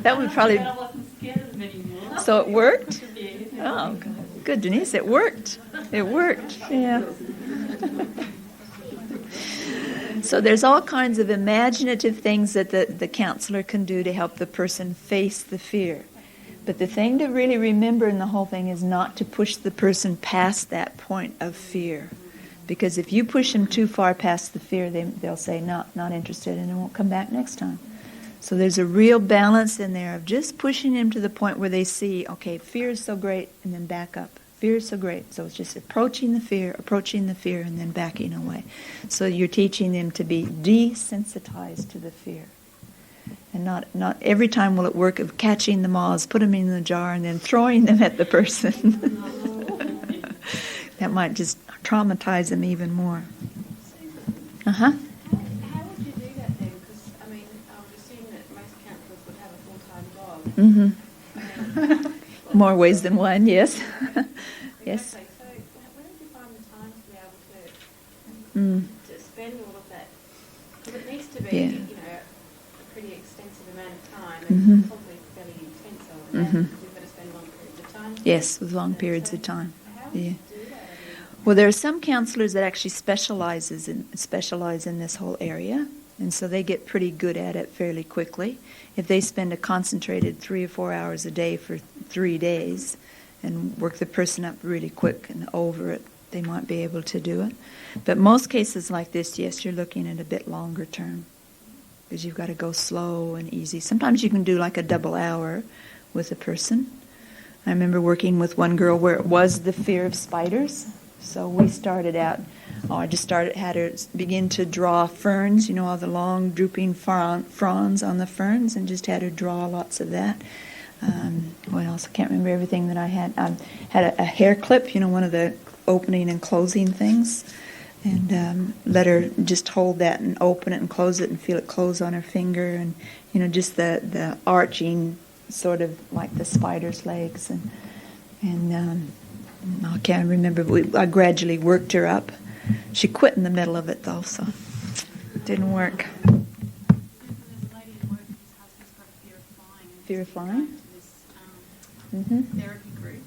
that would probably... I wasn't scared of them anymore. So it worked? Yeah. Oh, good, Denise. It worked. It worked. Yeah. So there's all kinds of imaginative things that the counselor can do to help the person face the fear. But the thing to really remember in the whole thing is not to push the person past that point of fear. Because if you push them too far past the fear, they'll say, not interested, and they won't come back next time. So there's a real balance in there of just pushing them to the point where they see, okay, fear is so great, and then back up. Fear is so great. So it's just approaching the fear, and then backing away. So you're teaching them to be desensitized to the fear. And not every time will it work of catching the moths, put them in the jar, and then throwing them at the person. That might just traumatize them even more. Uh-huh. How would you do that then? Because, I mean, I would assume that most counsellors would have a full-time job. Mm-hmm. More ways than one, yes. Yes. Exactly. So where would you find the time to be able to spend all of that? Because it needs to be, Yeah. you know, a pretty extensive amount of time and probably fairly intense, I would imagine, because you've got to spend long periods of time. Yes, with long periods of time. How would Yeah. you do that? Well, there are some counselors that actually specialize in this whole area, and so they get pretty good at it fairly quickly. If they spend a concentrated 3 or 4 hours a day for 3 days and work the person up really quick and over it, they might be able to do it. But most cases like this, yes, you're looking at a bit longer term because you've got to go slow and easy. Sometimes you can do like a double hour with a person. I remember working with one girl where it was the fear of spiders. So we started out, had her begin to draw ferns, you know, all the long drooping fronds on the ferns, and just had her draw lots of that. What else? I can't remember everything that I had. I had a hair clip, you know, one of the opening and closing things, and let her just hold that and open it and close it and feel it close on her finger, and, you know, just the arching, sort of like the spider's legs, and I can't remember, but I gradually worked her up. She quit in the middle of it, though, so it didn't work. There's a lady at work whose husband's got a fear of flying. And Fear of he's been flying? going to this Mm-hmm. therapy group.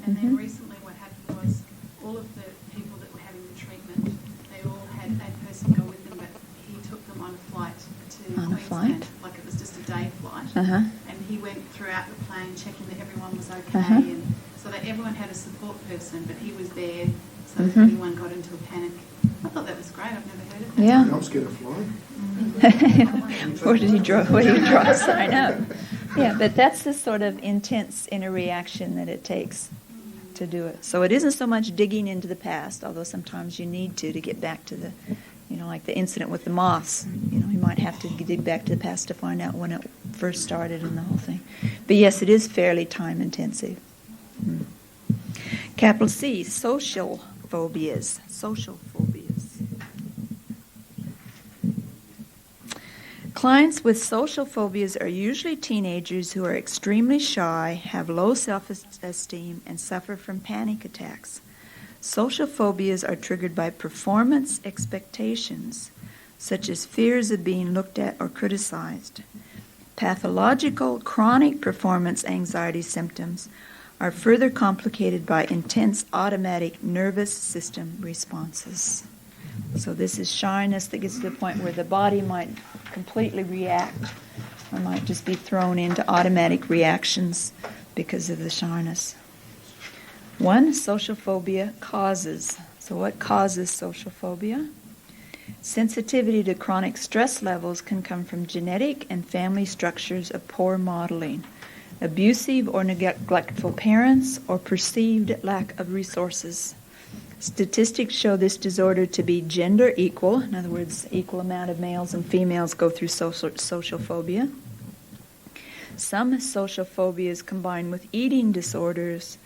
And then recently what happened was all of the people that were having the treatment, they all had a person go with them, but he took them on a flight to On a Queensland. flight? Like it was just a day flight. Uh-huh. And he went throughout the plane checking that everyone was okay, Uh-huh. and so that everyone had a support person, but he was there so Mhm. that anyone got into a panic. I thought that was great. I've never heard of that. Yeah. I'm scared of flying. Where did he draw a sign up? Yeah, but that's the sort of intense inner reaction that it takes to do it. So it isn't so much digging into the past, although sometimes you need to get back to the, you know, like the incident with the moths. You know, you might have to dig back to the past to find out when it first started and the whole thing. But yes, it is fairly time intensive. Capital C, social phobias. Social phobias. Clients with social phobias are usually teenagers who are extremely shy, have low self-esteem, and suffer from panic attacks. Social phobias are triggered by performance expectations, such as fears of being looked at or criticized. Pathological chronic performance anxiety symptoms are further complicated by intense automatic nervous system responses. So this is shyness that gets to the point where the body might completely react or might just be thrown into automatic reactions because of the shyness. One, social phobia causes. So what causes social phobia? Sensitivity to chronic stress levels can come from genetic and family structures of poor modeling, abusive or neglectful parents, or perceived lack of resources. Statistics show this disorder to be gender equal. In other words, equal amount of males and females go through social phobia. Some social phobias combine with eating disorders,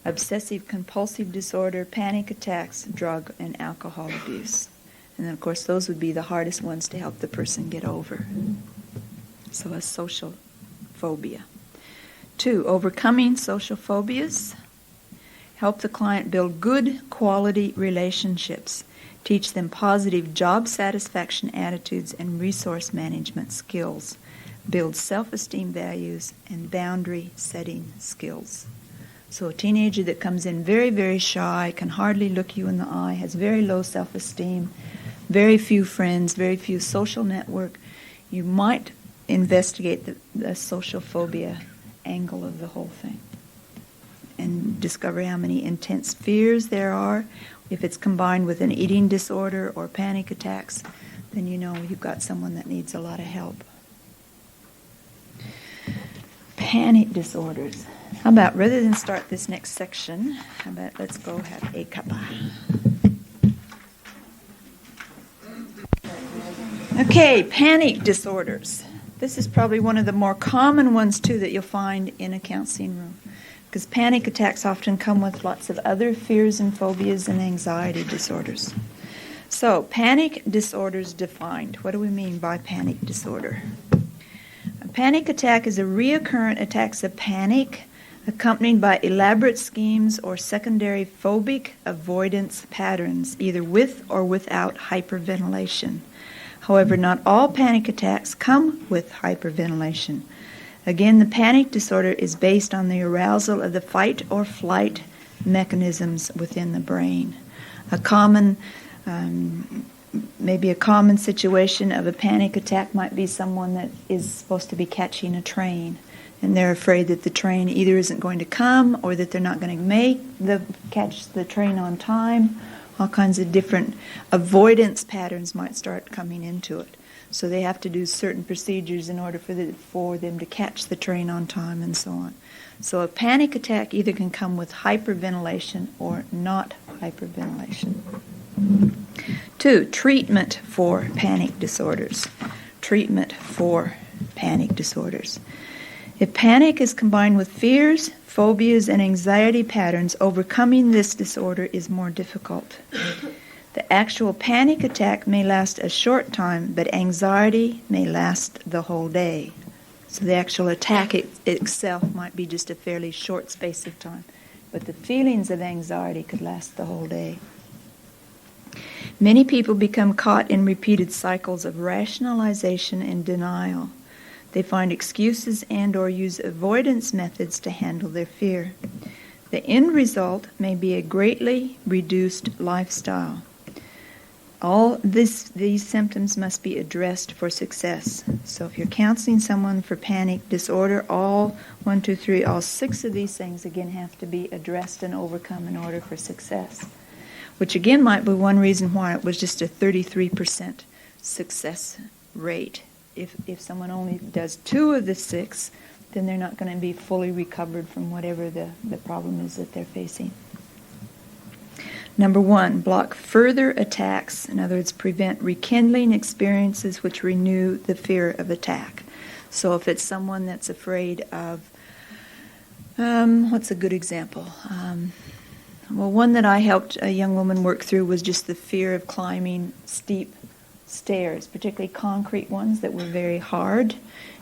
obsessive compulsive disorder, panic attacks, drug and alcohol abuse. And then, of course, those would be the hardest ones to help the person get over. So a social phobia. 2, overcoming social phobias. Help the client build good quality relationships. Teach them positive job satisfaction attitudes and resource management skills. Build self-esteem values and boundary setting skills. So a teenager that comes in very, very shy, can hardly look you in the eye, has very low self-esteem, very few friends, very few social network, you might investigate the social phobia angle of the whole thing and discover how many intense fears there are. If it's combined with an eating disorder or panic attacks, then you know you've got someone that needs a lot of help. Panic disorders. How about, rather than start this next section, how about let's go have a cuppa. Okay, panic disorders. This is probably one of the more common ones, too, that you'll find in a counseling room. Because panic attacks often come with lots of other fears and phobias and anxiety disorders. So, panic disorders defined. What do we mean by panic disorder? A panic attack is a recurrent attacks of panic accompanied by elaborate schemes or secondary phobic avoidance patterns, either with or without hyperventilation. However, not all panic attacks come with hyperventilation. Again, the panic disorder is based on the arousal of the fight or flight mechanisms within the brain. A common, maybe a common situation of a panic attack might be someone that is supposed to be catching a train, and they're afraid that the train either isn't going to come or that they're not going to catch the train on time. All kinds of different avoidance patterns might start coming into it. So they have to do certain procedures in order for them to catch the train on time and so on. So a panic attack either can come with hyperventilation or not hyperventilation. 2, treatment for panic disorders. Treatment for panic disorders. If panic is combined with fears, phobias, and anxiety patterns, overcoming this disorder is more difficult. The actual panic attack may last a short time, but anxiety may last the whole day. So the actual attack itself might be just a fairly short space of time, but the feelings of anxiety could last the whole day. Many people become caught in repeated cycles of rationalization and denial. They find excuses and or use avoidance methods to handle their fear. The end result may be a greatly reduced lifestyle. All these symptoms must be addressed for success. So if you're counseling someone for panic disorder, all 6 of these things again have to be addressed and overcome in order for success. Which again might be one reason why it was just a 33% success rate. If someone only does 2 of the 6, then they're not going to be fully recovered from whatever the problem is that they're facing. Number 1, block further attacks. In other words, prevent rekindling experiences which renew the fear of attack. So if it's someone that's afraid of, what's a good example? Well, one that I helped a young woman work through was just the fear of climbing steep stairs, particularly concrete ones that were very hard.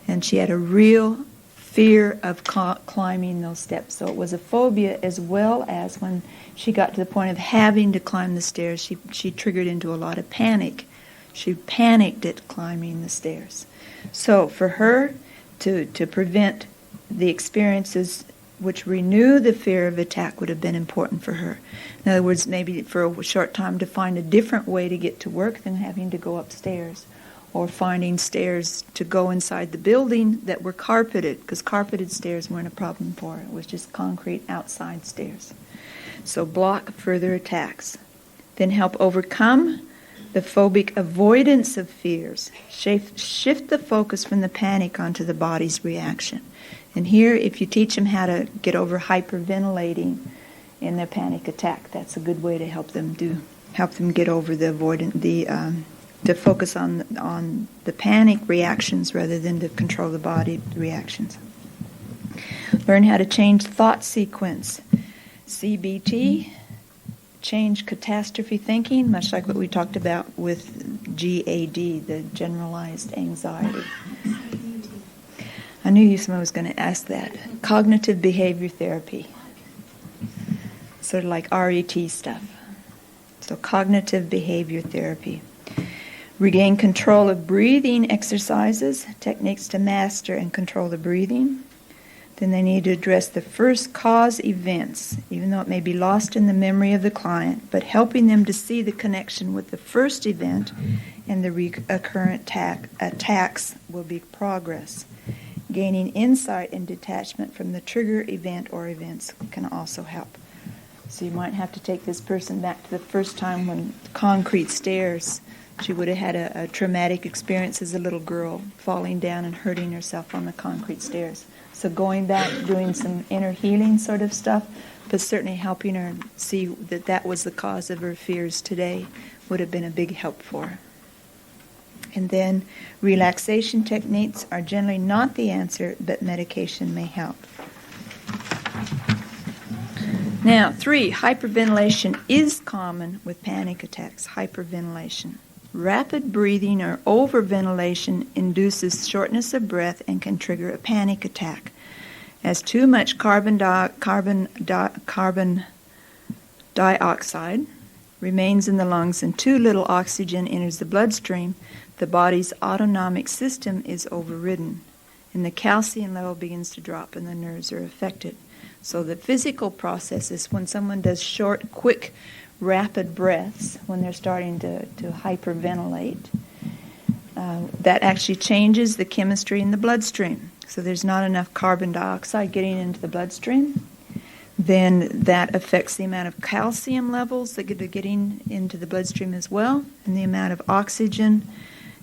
And she had a real fear of climbing those steps. So it was a phobia, as well as when she got to the point of having to climb the stairs, she triggered into a lot of panic. She panicked at climbing the stairs. So for her to prevent the experiences which renew the fear of attack would have been important for her. In other words, maybe for a short time to find a different way to get to work than having to go upstairs, or finding stairs to go inside the building that were carpeted, because carpeted stairs weren't a problem for her. It was just concrete outside stairs. So block further attacks. Then help overcome the phobic avoidance of fears. Shift the focus from the panic onto the body's reaction. And here, if you teach them how to get over hyperventilating in their panic attack, that's a good way to help them get over the avoidance, to focus on the panic reactions rather than to control the body reactions. Learn how to change thought sequence. CBT, change catastrophe thinking, much like what we talked about with GAD, the generalized anxiety. I knew someone was going to ask that. Cognitive behavior therapy. Sort of like RET stuff. So cognitive behavior therapy. Regain control of breathing exercises, techniques to master and control the breathing. Then they need to address the first cause events, even though it may be lost in the memory of the client, but helping them to see the connection with the first event and the recurrent attacks will be progress. Gaining insight and detachment from the trigger event or events can also help. So you might have to take this person back to the first time when concrete stairs. She would have had a traumatic experience as a little girl, falling down and hurting herself on the concrete stairs. So going back, doing some inner healing sort of stuff, but certainly helping her see that that was the cause of her fears today would have been a big help for her. And then relaxation techniques are generally not the answer, but medication may help. Now, 3, hyperventilation is common with panic attacks, hyperventilation. Rapid breathing or overventilation induces shortness of breath and can trigger a panic attack. As too much carbon dioxide remains in the lungs and too little oxygen enters the bloodstream, the body's autonomic system is overridden, and the calcium level begins to drop and the nerves are affected. So the physical processes, when someone does short, quick, rapid breaths, when they're starting to hyperventilate, that actually changes the chemistry in the bloodstream. So there's not enough carbon dioxide getting into the bloodstream. Then that affects the amount of calcium levels that are getting into the bloodstream as well, and the amount of oxygen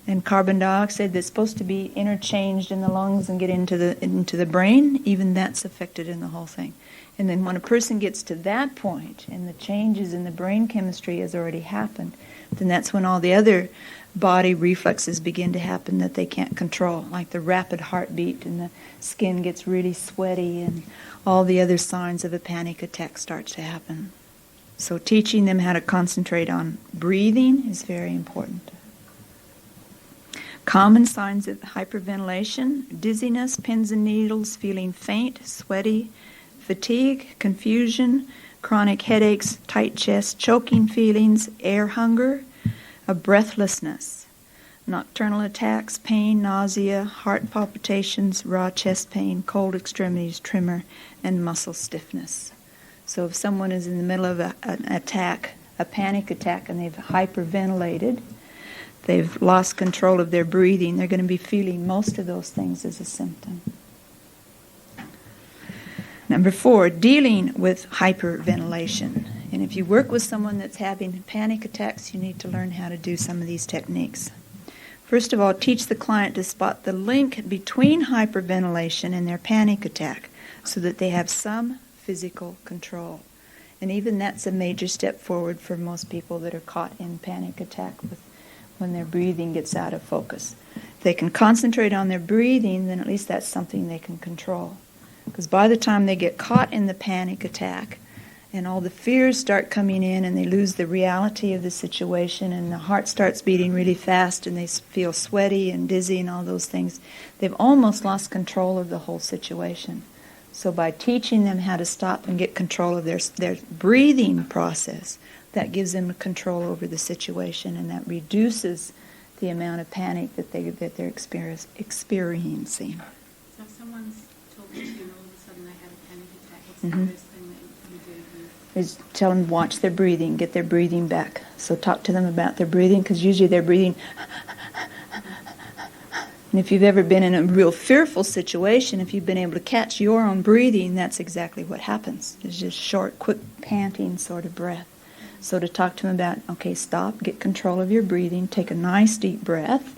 and carbon dioxide that's supposed to be interchanged in the lungs and get into the brain. Even that's affected in the whole thing. And then when a person gets to that point and the changes in the brain chemistry has already happened, then that's when all the other body reflexes begin to happen that they can't control, like the rapid heartbeat and the skin gets really sweaty and all the other signs of a panic attack starts to happen. So teaching them how to concentrate on breathing is very important. Common signs of hyperventilation: dizziness, pins and needles, feeling faint, sweaty, fatigue, confusion, chronic headaches, tight chest, choking feelings, air hunger, a breathlessness, nocturnal attacks, pain, nausea, heart palpitations, raw chest pain, cold extremities, tremor, and muscle stiffness. So if someone is in the middle of an attack, a panic attack, and they've hyperventilated, they've lost control of their breathing, they're going to be feeling most of those things as a symptom. Number 4, dealing with hyperventilation. And if you work with someone that's having panic attacks, you need to learn how to do some of these techniques. First of all, teach the client to spot the link between hyperventilation and their panic attack so that they have some physical control. And even that's a major step forward for most people that are caught in panic attack when their breathing gets out of focus. If they can concentrate on their breathing, then at least that's something they can control. Because by the time they get caught in the panic attack and all the fears start coming in and they lose the reality of the situation and the heart starts beating really fast and they feel sweaty and dizzy and all those things, they've almost lost control of the whole situation. So by teaching them how to stop and get control of their breathing process, that gives them control over the situation, and that reduces the amount of panic that they're experiencing. So if someone's talking to you and all of a sudden they have a panic attack, what's the first thing that you do? Is tell them watch their breathing, get their breathing back. So talk to them about their breathing, because usually they're breathing. And if you've ever been in a real fearful situation, if you've been able to catch your own breathing, that's exactly what happens. It's just short, quick, panting sort of breath. So to talk to them about, okay, stop, get control of your breathing, take a nice deep breath.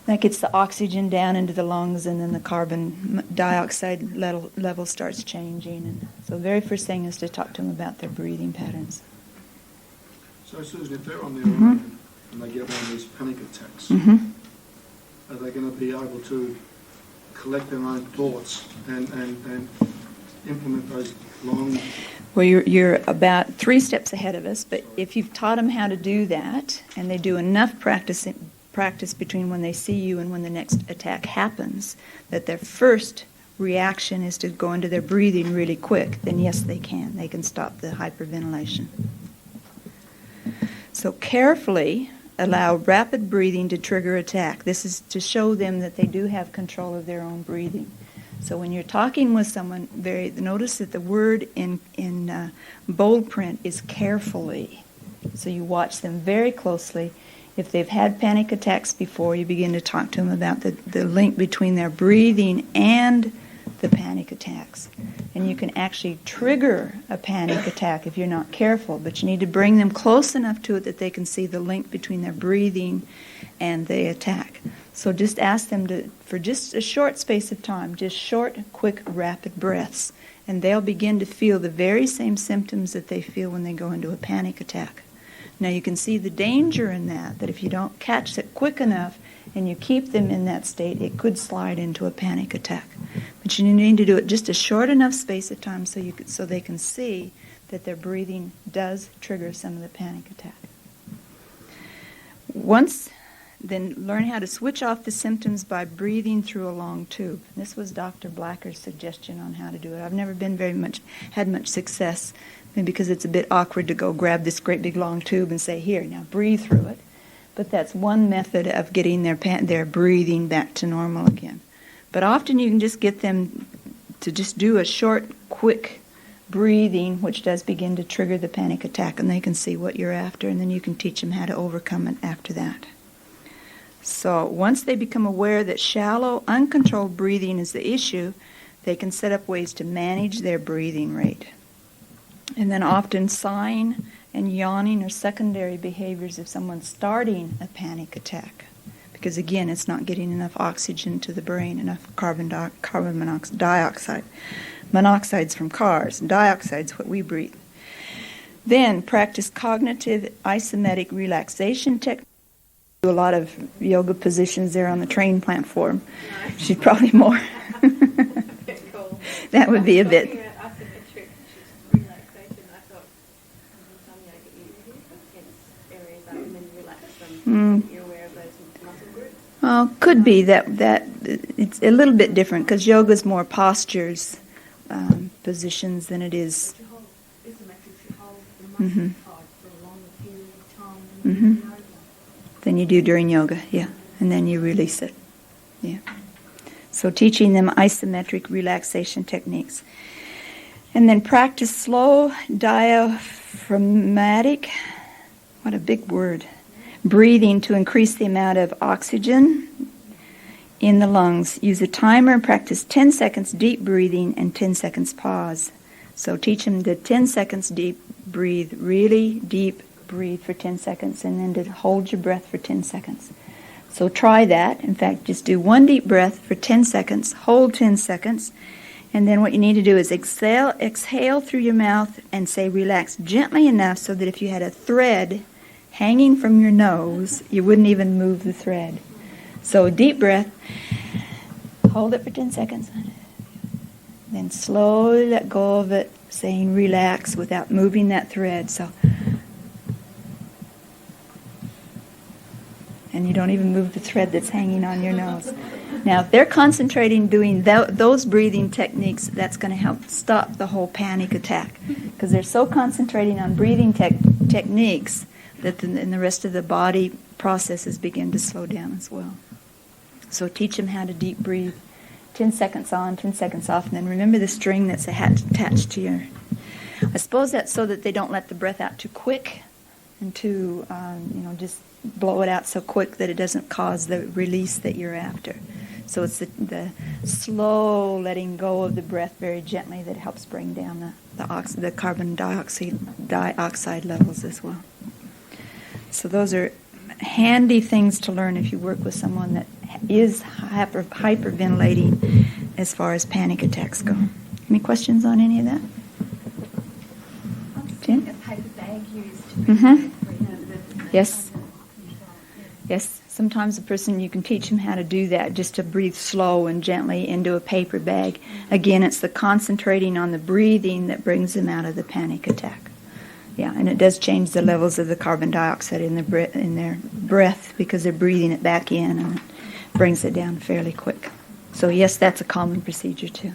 That gets the oxygen down into the lungs, and then the carbon dioxide level starts changing. And so the very first thing is to talk to them about their breathing patterns. So Susan, if they're on their own and they get one of these panic attacks, are they going to be able to collect their own thoughts and implement those long... Well, you're about 3 steps ahead of us, but if you've taught them how to do that, and they do enough practice between when they see you and when the next attack happens, that their first reaction is to go into their breathing really quick, then yes, they can. They can stop the hyperventilation. So carefully allow rapid breathing to trigger attack. This is to show them that they do have control of their own breathing. So when you're talking with someone, notice that the word in bold print is carefully. So you watch them very closely. If they've had panic attacks before, you begin to talk to them about the link between their breathing and the panic attacks. And you can actually trigger a panic attack if you're not careful, but you need to bring them close enough to it that they can see the link between their breathing and the attack. So just ask them for just a short space of time, just short, quick, rapid breaths, and they'll begin to feel the very same symptoms that they feel when they go into a panic attack. Now you can see the danger in that if you don't catch it quick enough and you keep them in that state, it could slide into a panic attack. But you need to do it just a short enough space of time so they can see that their breathing does trigger some of the panic attack. Then learn how to switch off the symptoms by breathing through a long tube. This was Dr. Blacker's suggestion on how to do it. I've never had much success, maybe because it's a bit awkward to go grab this great big long tube and say, here, now breathe through it. But that's one method of getting their breathing back to normal again. But often you can just get them to just do a short, quick breathing, which does begin to trigger the panic attack, and they can see what you're after, and then you can teach them how to overcome it after that. So once they become aware that shallow, uncontrolled breathing is the issue, they can set up ways to manage their breathing rate. And then often sighing and yawning are secondary behaviors of someone starting a panic attack. Because again, it's not getting enough oxygen to the brain, enough carbon dioxide. Monoxide's from cars, dioxide's what we breathe. Then practice cognitive isometric relaxation techniques. Do a lot of yoga positions there on the train platform. She's probably more. Cool. That would be a bit. Isometric relaxation. I thought some yoga you tense areas up and then relax them. You're aware of those muscle groups? Well, could be that it's a little bit different because yoga is more postures, positions than it is. But you hold, isometric, you hold the muscle tight for a longer period of time than you do yoga. Than you do during yoga, yeah. And then you release it, yeah. So teaching them isometric relaxation techniques. And then practice slow diaphragmatic, what a big word, breathing to increase the amount of oxygen in the lungs. Use a timer and practice 10 seconds deep breathing and 10 seconds pause. So teach them the 10 seconds deep breathe, really deep breathe for 10 seconds, and then to hold your breath for 10 seconds. So try that. In fact, just do one deep breath for 10 seconds, hold 10 seconds, and then what you need to do is exhale through your mouth and say relax gently enough so that if you had a thread hanging from your nose, you wouldn't even move the thread. So deep breath, hold it for 10 seconds, then slowly let go of it, saying relax without moving that thread. So, and you don't even move the thread that's hanging on your nose. Now, if they're concentrating doing those breathing techniques, that's going to help stop the whole panic attack, because they're so concentrating on breathing techniques that then the rest of the body processes begin to slow down as well. So teach them how to deep breathe. 10 seconds on, 10 seconds off, and then remember the string that's attached to your... I suppose that's so that they don't let the breath out too quick and too, just blow it out so quick that it doesn't cause the release that you're after. So it's the slow letting go of the breath very gently that helps bring down the carbon dioxide levels as well. So those are handy things to learn if you work with someone that is hyperventilating as far as panic attacks go. Any questions on any of that? I'm seeing a paper bag used. Yes. Yes. Sometimes a person, you can teach them how to do that, just to breathe slow and gently into a paper bag. Again, it's the concentrating on the breathing that brings them out of the panic attack. Yeah, and it does change the levels of the carbon dioxide in their breath because they're breathing it back in, and it brings it down fairly quick. So yes, that's a common procedure too.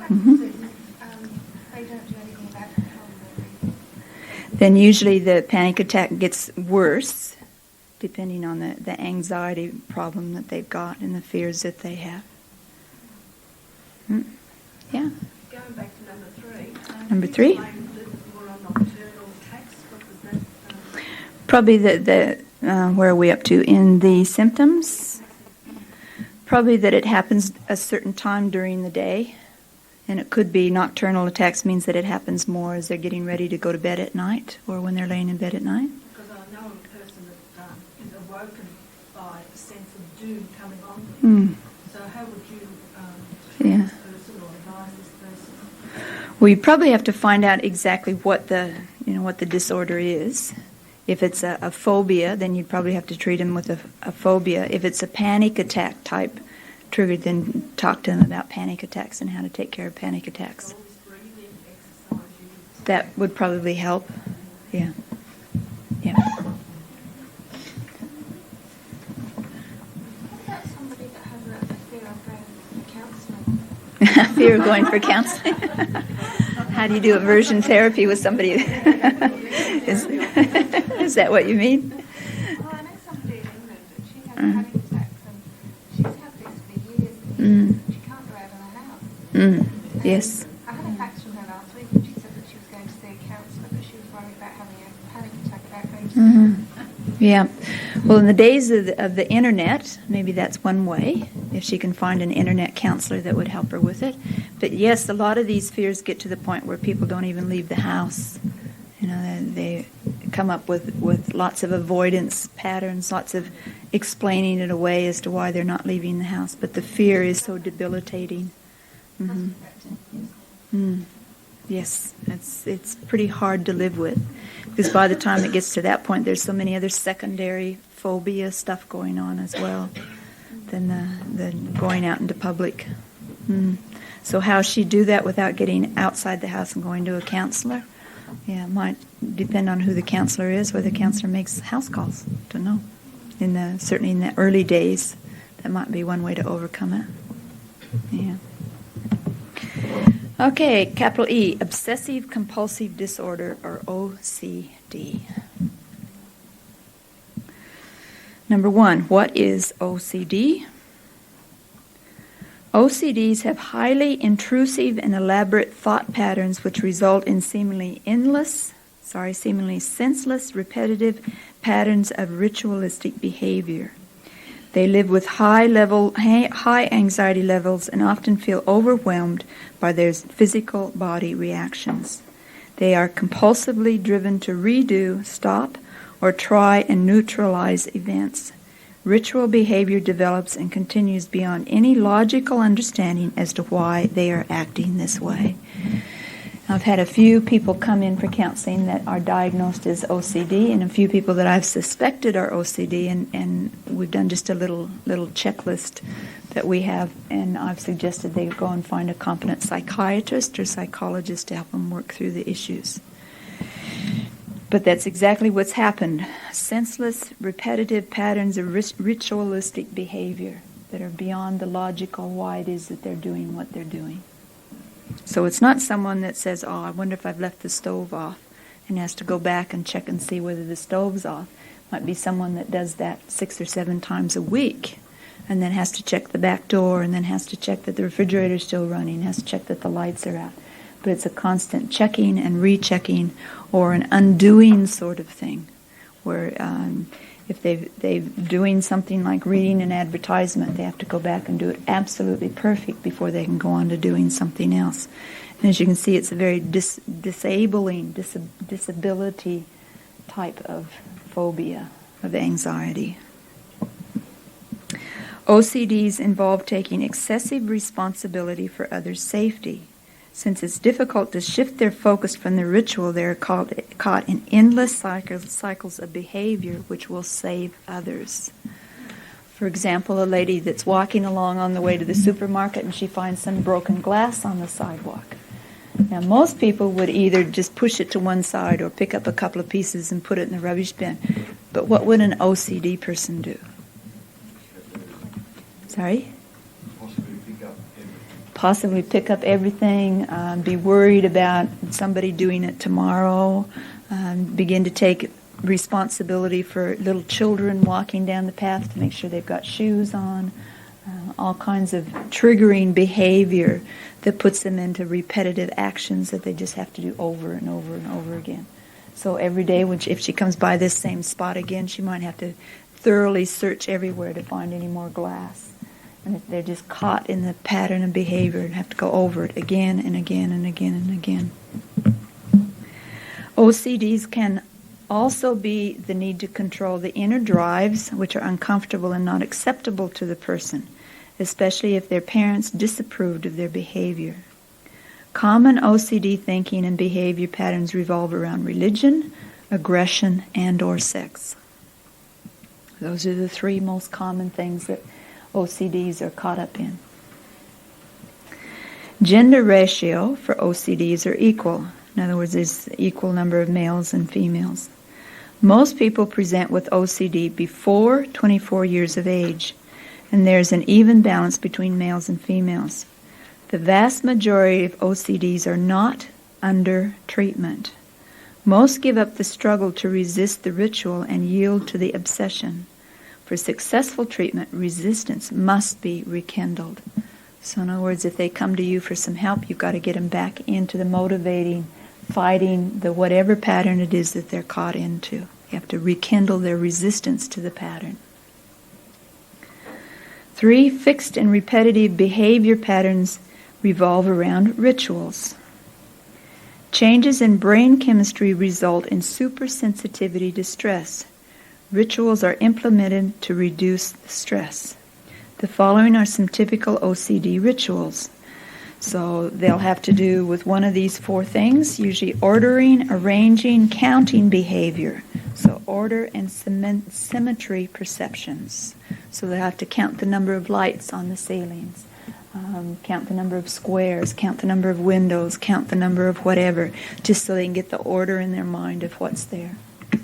Mm-hmm. They don't do anything about controlling. Then usually the panic attack gets worse, depending on the anxiety problem that they've got and the fears that they have. Yeah. Going back to number 3. Number 3? More on nocturnal attacks. What was that? Probably where are we up to in the symptoms? Probably that it happens a certain time during the day, and it could be nocturnal attacks means that it happens more as they're getting ready to go to bed at night or when they're laying in bed at night. Because I know of a person that is awoken by a sense of doom coming on them. So how would you treat this person or advise this person? Well, you probably have to find out exactly what the disorder is. If it's a phobia, then you'd probably have to treat them with a phobia. If it's a panic attack type trigger, then talk to them about panic attacks and how to take care of panic attacks. That would probably help. Yeah. Yeah. What about somebody that has a fear of going to counselling? Fear of going for counseling. How do you do aversion therapy with somebody? Is that what you mean? Well, I know somebody in England, and she has panic attacks, and she's had this for years and years. She can't go out of the house. Yes. I had a fax from her last week, and she said that she was going to see a counsellor, but she was worried about having a panic attack about going to see her. Yeah. Well, in the days of the internet, maybe that's one way, if she can find an internet counselor that would help her with it. But yes, a lot of these fears get to the point where people don't even leave the house. They come up with lots of avoidance patterns, lots of explaining it away as to why they're not leaving the house. But the fear is so debilitating. Yes, it's pretty hard to live with, because by the time it gets to that point, there's so many other secondary phobia stuff going on as well than the going out into public. So how she do that without getting outside the house and going to a counselor? Yeah, it might depend on who the counselor is, whether the counselor makes house calls. Don't know. Certainly in the early days, that might be one way to overcome it. Yeah. Okay, capital E, obsessive compulsive disorder, or OCD. Number 1, what is OCD? OCDs have highly intrusive and elaborate thought patterns which result in seemingly senseless, repetitive patterns of ritualistic behavior. They live with high anxiety levels and often feel overwhelmed by their physical body reactions. They are compulsively driven to redo, stop, or try and neutralize events. Ritual behavior develops and continues beyond any logical understanding as to why they are acting this way. I've had a few people come in for counseling that are diagnosed as OCD, and a few people that I've suspected are OCD, and we've done just a little checklist that we have, and I've suggested they go and find a competent psychiatrist or psychologist to help them work through the issues. But that's exactly what's happened. Senseless, repetitive patterns of ritualistic behavior that are beyond the logical why it is that they're doing what they're doing. So it's not someone that says, oh, I wonder if I've left the stove off, and has to go back and check and see whether the stove's off. It might be someone that does that 6 or 7 times a week, and then has to check the back door, and then has to check that the refrigerator's still running, has to check that the lights are out. But it's a constant checking and rechecking, or an undoing sort of thing, where if they're doing something like reading an advertisement, they have to go back and do it absolutely perfect before they can go on to doing something else. And as you can see, it's a very disabling, disability type of phobia, of anxiety. OCDs involve taking excessive responsibility for others' safety. Since it's difficult to shift their focus from the ritual, they are caught in endless cycles of behavior which will save others. For example, a lady that's walking along on the way to the supermarket and she finds some broken glass on the sidewalk. Now, most people would either just push it to one side or pick up a couple of pieces and put it in the rubbish bin. But what would an OCD person do? Sorry? Possibly pick up everything, be worried about somebody doing it tomorrow, begin to take responsibility for little children walking down the path to make sure they've got shoes on, all kinds of triggering behavior that puts them into repetitive actions that they just have to do over and over and over again. So every day, if she comes by this same spot again, she might have to thoroughly search everywhere to find any more glass. And they're just caught in the pattern of behavior and have to go over it again and again and again and again. OCDs can also be the need to control the inner drives, which are uncomfortable and not acceptable to the person, especially if their parents disapproved of their behavior. Common OCD thinking and behavior patterns revolve around religion, aggression, and/or sex. Those are the three most common things that OCDs are caught up in. Gender ratio for OCDs are equal. In other words, there's an equal number of males and females. Most people present with OCD before 24 years of age, and there's an even balance between males and females. The vast majority of OCDs are not under treatment. Most give up the struggle to resist the ritual and yield to the obsession. For successful treatment, resistance must be rekindled. So in other words, if they come to you for some help, you've got to get them back into the motivating, fighting, the whatever pattern it is that they're caught into. You have to rekindle their resistance to the pattern. 3, fixed and repetitive behavior patterns revolve around rituals. Changes in brain chemistry result in supersensitivity to stress. Rituals are implemented to reduce the stress. The following are some typical OCD rituals. So they'll have to do with one of these 4 things, usually ordering, arranging, counting behavior. So order and symmetry perceptions. So they have to count the number of lights on the ceilings, count the number of squares, count the number of windows, count the number of whatever, just so they can get the order in their mind of what's there.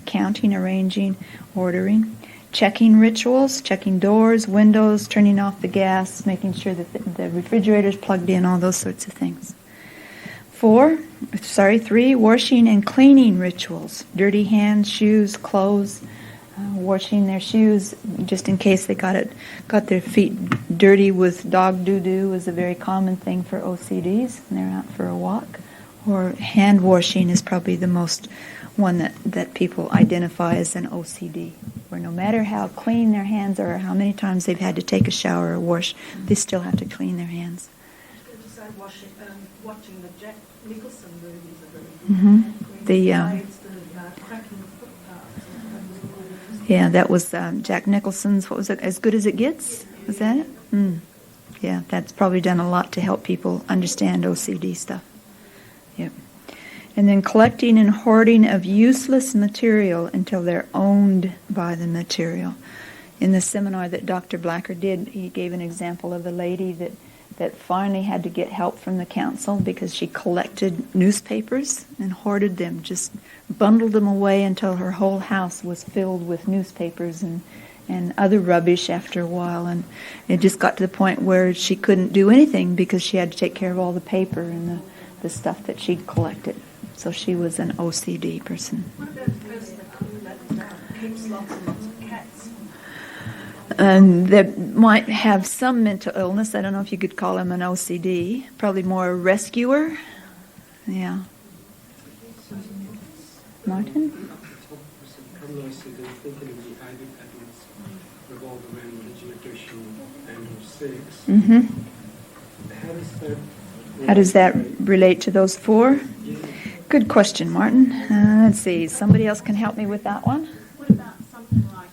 Counting, arranging, ordering. Checking rituals, checking doors, windows, turning off the gas, making sure that the refrigerator's plugged in, all those sorts of things. 3, washing and cleaning rituals. Dirty hands, shoes, clothes, washing their shoes just in case they got their feet dirty with dog doo-doo is a very common thing for OCDs when they're out for a walk. Or hand washing is probably the most one that people identify as an OCD, where no matter how clean their hands are or how many times they've had to take a shower or wash, they still have to clean their hands. I was going to say watching the Jack Nicholson movies are very good. Cracking the footpaths. Yeah, that was Jack Nicholson's, what was it, As Good as It Gets? Was that it? Yeah, that's probably done a lot to help people understand OCD stuff. Yep. And then collecting and hoarding of useless material until they're owned by the material. In the seminar that Dr. Blacker did, he gave an example of a lady that finally had to get help from the council because she collected newspapers and hoarded them, just bundled them away until her whole house was filled with newspapers and other rubbish after a while. And it just got to the point where she couldn't do anything because she had to take care of all the paper and the stuff that she'd collected. So she was an OCD person. What about the person that keeps lots and lots of cats? That might have some mental illness. I don't know if you could call him an OCD. Probably more a rescuer. Yeah. Martin? Common OCD thinking and behaviour patterns revolve around religion, aggression, and/or sex. How does that relate to those 4? Yeah. Good question, Martin. Let's see. Somebody else can help me with that one. What about something like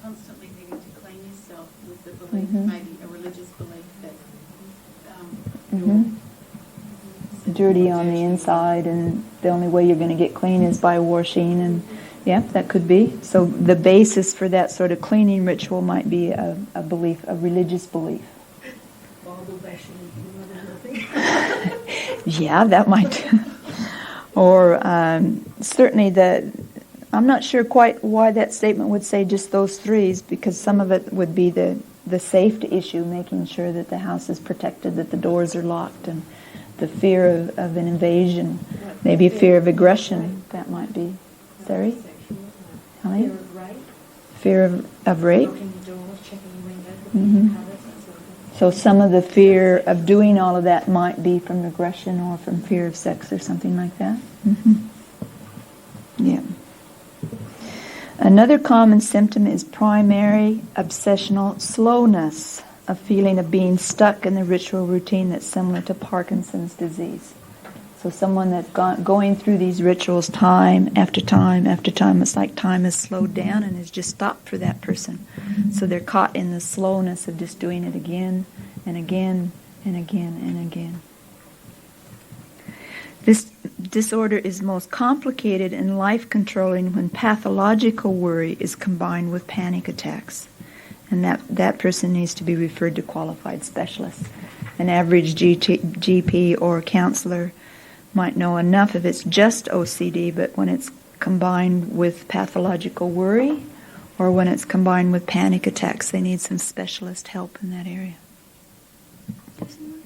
constantly needing to clean yourself with the belief, maybe a religious belief that you're dirty on the inside, and the only way you're going to get clean is by washing. And yeah, that could be. So the basis for that sort of cleaning ritual might be a belief, a religious belief. Bible bashing is another thing. Yeah, that might. Or certainly I'm not sure quite why that statement would say just those threes, because some of it would be the safety issue, making sure that the house is protected, that the doors are locked, and the fear of an invasion, maybe fear of aggression, that might be. Sorry? Fear of rape. Fear of rape? Locking the doors, checking the windows, Mhm. looking at covers, that sort of thing. So some of the fear of doing all of that might be from aggression or from fear of sex or something like that. Yeah. Another common symptom is primary obsessional slowness, a feeling of being stuck in the ritual routine that's similar to Parkinson's disease. So someone that's going through these rituals time after time after time, it's like time has slowed down and has just stopped for that person. So they're caught in the slowness of just doing it again and again and again and again. This disorder is most complicated and life-controlling when pathological worry is combined with panic attacks. And that person needs to be referred to qualified specialists. An average GP or counselor might know enough if it's just OCD, but when it's combined with pathological worry or when it's combined with panic attacks, they need some specialist help in that area.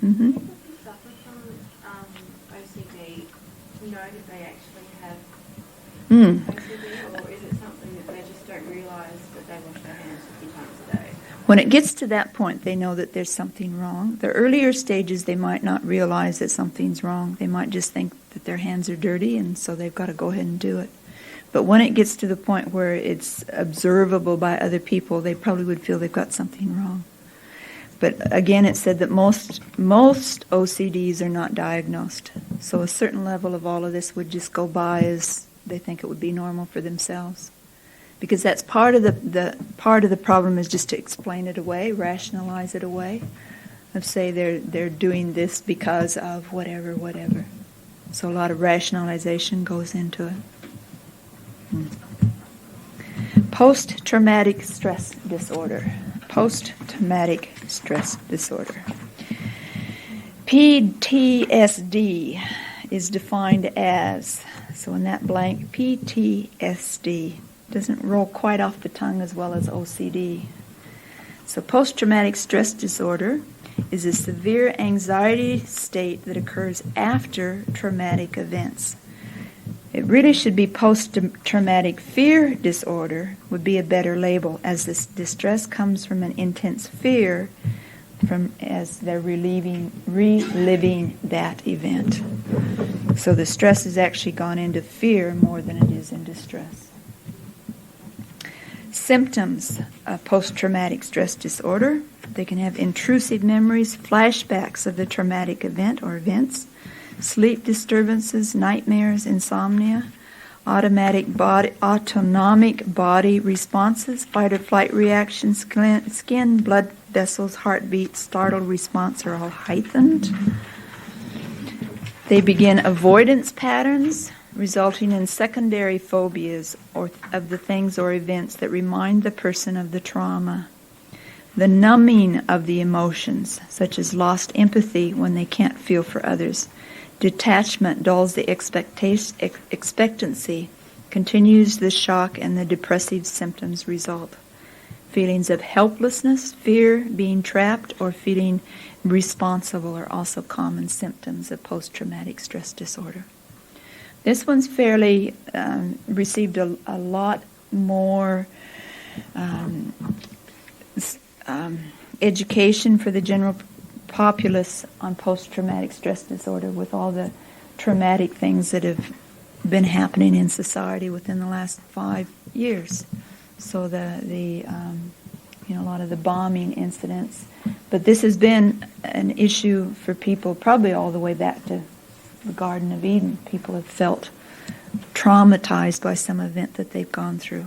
Mm-hmm. People who suffer from OCD know that they actually have OCD, or is it something that they just don't realise that they wash their hands 50 times a day? When it gets to that point, they know that there's something wrong. The earlier stages, they might not realize that something's wrong. They might just think that their hands are dirty, and so they've got to go ahead and do it. But when it gets to the point where it's observable by other people, they probably would feel they've got something wrong. But again, it said that most OCDs are not diagnosed. So a certain level of all of this would just go by as they think it would be normal for themselves. Because that's part of the problem, is just to explain it away, rationalize it away, of say they're doing this because of whatever. So a lot of rationalization goes into it. Post-traumatic stress disorder. Post-traumatic stress disorder. PTSD is defined as, so in that blank, PTSD doesn't roll quite off the tongue as well as OCD. So post-traumatic stress disorder is a severe anxiety state that occurs after traumatic events. It really should be post-traumatic fear disorder would be a better label, as this distress comes from an intense fear as they're reliving that event. So the stress has actually gone into fear more than it is into stress. Symptoms of post-traumatic stress disorder. They can have intrusive memories, flashbacks of the traumatic event or events, sleep disturbances, nightmares, insomnia, autonomic body responses, fight or flight reactions, skin, blood vessels, heartbeat, startle response are all heightened. They begin avoidance patterns, resulting in secondary phobias of the things or events that remind the person of the trauma. The numbing of the emotions, such as lost empathy when they can't feel for others. Detachment dulls the expectancy, continues the shock, and the depressive symptoms result. Feelings of helplessness, fear, being trapped, or feeling responsible are also common symptoms of post-traumatic stress disorder. This one's fairly received a lot more education for the general populace on post-traumatic stress disorder, with all the traumatic things that have been happening in society within the last 5 years. So a lot of the bombing incidents. But this has been an issue for people probably all the way back to the Garden of Eden. People have felt traumatized by some event that they've gone through.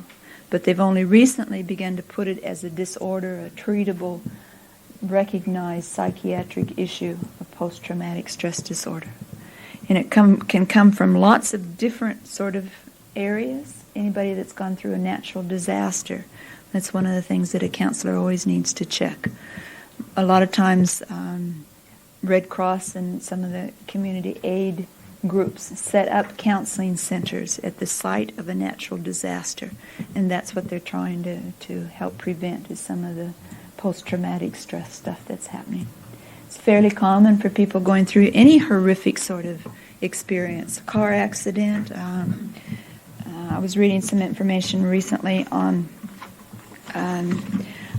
But they've only recently begun to put it as a disorder, a treatable, recognized psychiatric issue of post-traumatic stress disorder. And it can come from lots of different sort of areas. Anybody that's gone through a natural disaster, that's one of the things that a counselor always needs to check. A lot of times, Red Cross and some of the community aid groups set up counseling centers at the site of a natural disaster, and that's what they're trying to help prevent, is some of the post-traumatic stress stuff that's happening. It's fairly common for people going through any horrific sort of experience, car accident. I was reading some information recently on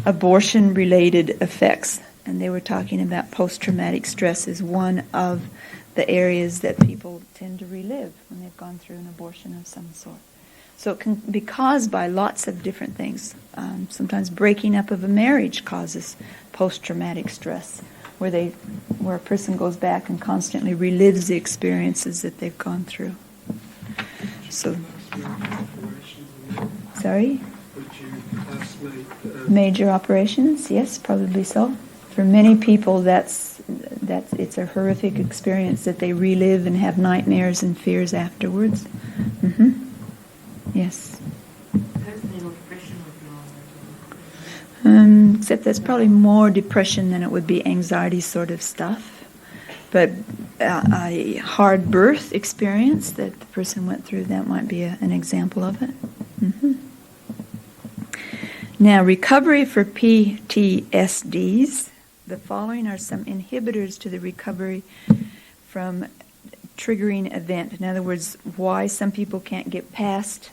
abortion-related effects, and they were talking about post-traumatic stress as one of the areas that people tend to relive when they've gone through an abortion of some sort. So it can be caused by lots of different things. Sometimes breaking up of a marriage causes post-traumatic stress, where a person goes back and constantly relives the experiences that they've gone through. So, sorry? Major operations, yes, probably so. For many people, that's it's a horrific experience that they relive and have nightmares and fears afterwards. Yes. Postnatal depression would be Except that's probably more depression than it would be anxiety sort of stuff. But a hard birth experience that the person went through, that might be an example of it. Now, recovery for PTSDs. The following are some inhibitors to the recovery from triggering event. In other words, why some people can't get past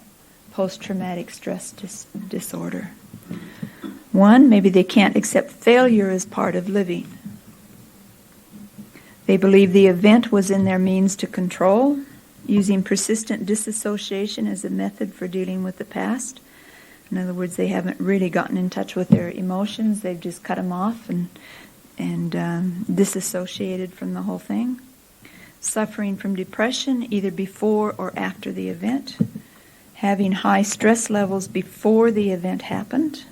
post-traumatic stress disorder. One, maybe they can't accept failure as part of living. They believe the event was in their means to control, using persistent disassociation as a method for dealing with the past. In other words, they haven't really gotten in touch with their emotions. They've just cut them off and disassociated from the whole thing. Suffering from depression either before or after the event. Having high stress levels before the event happened.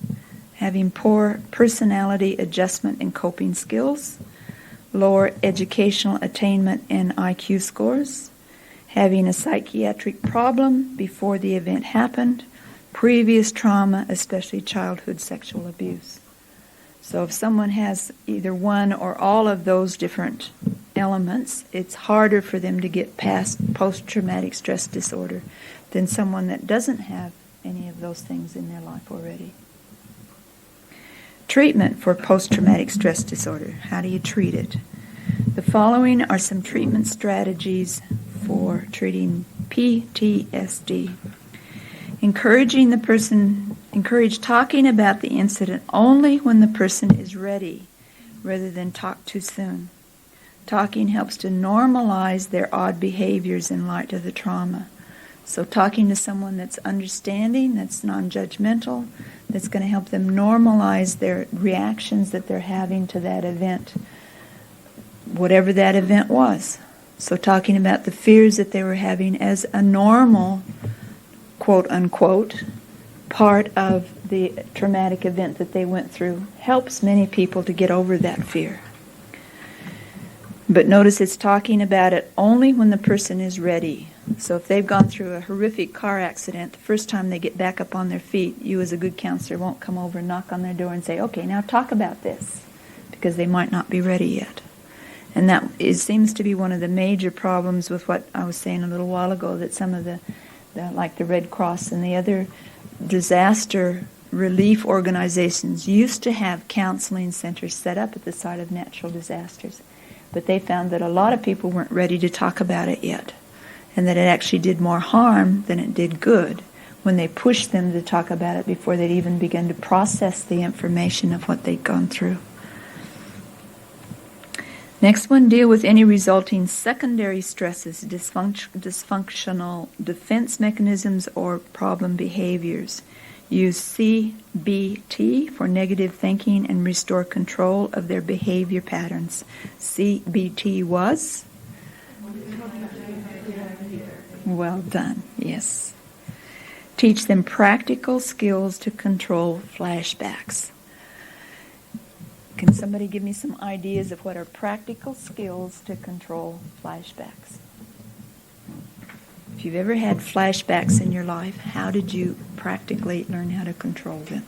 Having poor personality adjustment and coping skills. Lower educational attainment and IQ scores. Having a psychiatric problem before the event happened. Previous trauma, especially childhood sexual abuse. So if someone has either one or all of those different elements, it's harder for them to get past post-traumatic stress disorder than someone that doesn't have any of those things in their life already. Treatment for post-traumatic stress disorder. How do you treat it? The following are some treatment strategies for treating PTSD. Encourage talking about the incident only when the person is ready, rather than talk too soon. Talking helps to normalize their odd behaviors in light of the trauma. So talking to someone that's understanding, that's non-judgmental, that's going to help them normalize their reactions that they're having to that event, whatever that event was. So talking about the fears that they were having as a normal, quote unquote, part of the traumatic event that they went through helps many people to get over that fear. But notice it's talking about it only when the person is ready. So if they've gone through a horrific car accident, the first time they get back up on their feet, you as a good counselor won't come over and knock on their door and say, okay, now talk about this, because they might not be ready yet. And that seems to be one of the major problems with what I was saying a little while ago, that some of the like the Red Cross and the other disaster relief organizations used to have counseling centers set up at the site of natural disasters. But they found that a lot of people weren't ready to talk about it yet, and that it actually did more harm than it did good when they pushed them to talk about it before they'd even begun to process the information of what they'd gone through. Next one, deal with any resulting secondary stresses, dysfunctional defense mechanisms, or problem behaviors. Use CBT for negative thinking and restore control of their behavior patterns. CBT was? Well done, yes. Teach them practical skills to control flashbacks. Can somebody give me some ideas of what are practical skills to control flashbacks? you've ever had flashbacks in your life, how did you practically learn how to control them?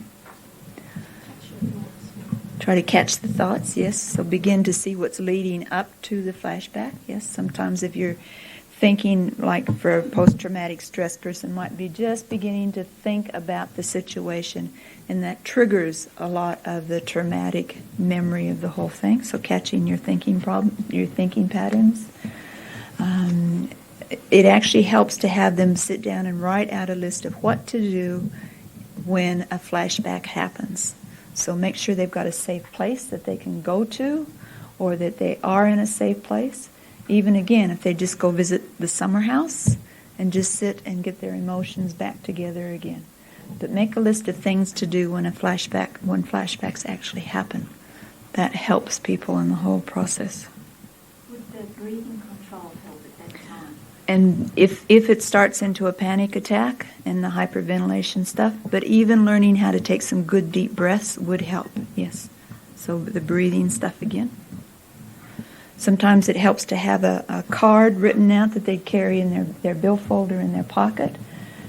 Try to catch the thoughts, yes. So begin to see what's leading up to the flashback, yes. Sometimes if you're thinking, like for a post-traumatic stress person, might be just beginning to think about the situation, and that triggers a lot of the traumatic memory of the whole thing. So catching your thinking patterns. It actually helps to have them sit down and write out a list of what to do when a flashback happens. So make sure they've got a safe place that they can go to, or that they are in a safe place. Even again, if they just go visit the summer house and just sit and get their emotions back together again. But make a list of things to do when flashbacks actually happen. That helps people in the whole process. Would the breathing control help at that time? And if it starts into a panic attack and the hyperventilation stuff, but even learning how to take some good deep breaths would help, yes. So the breathing stuff again. Sometimes it helps to have a card written out that they carry in their billfold or in their pocket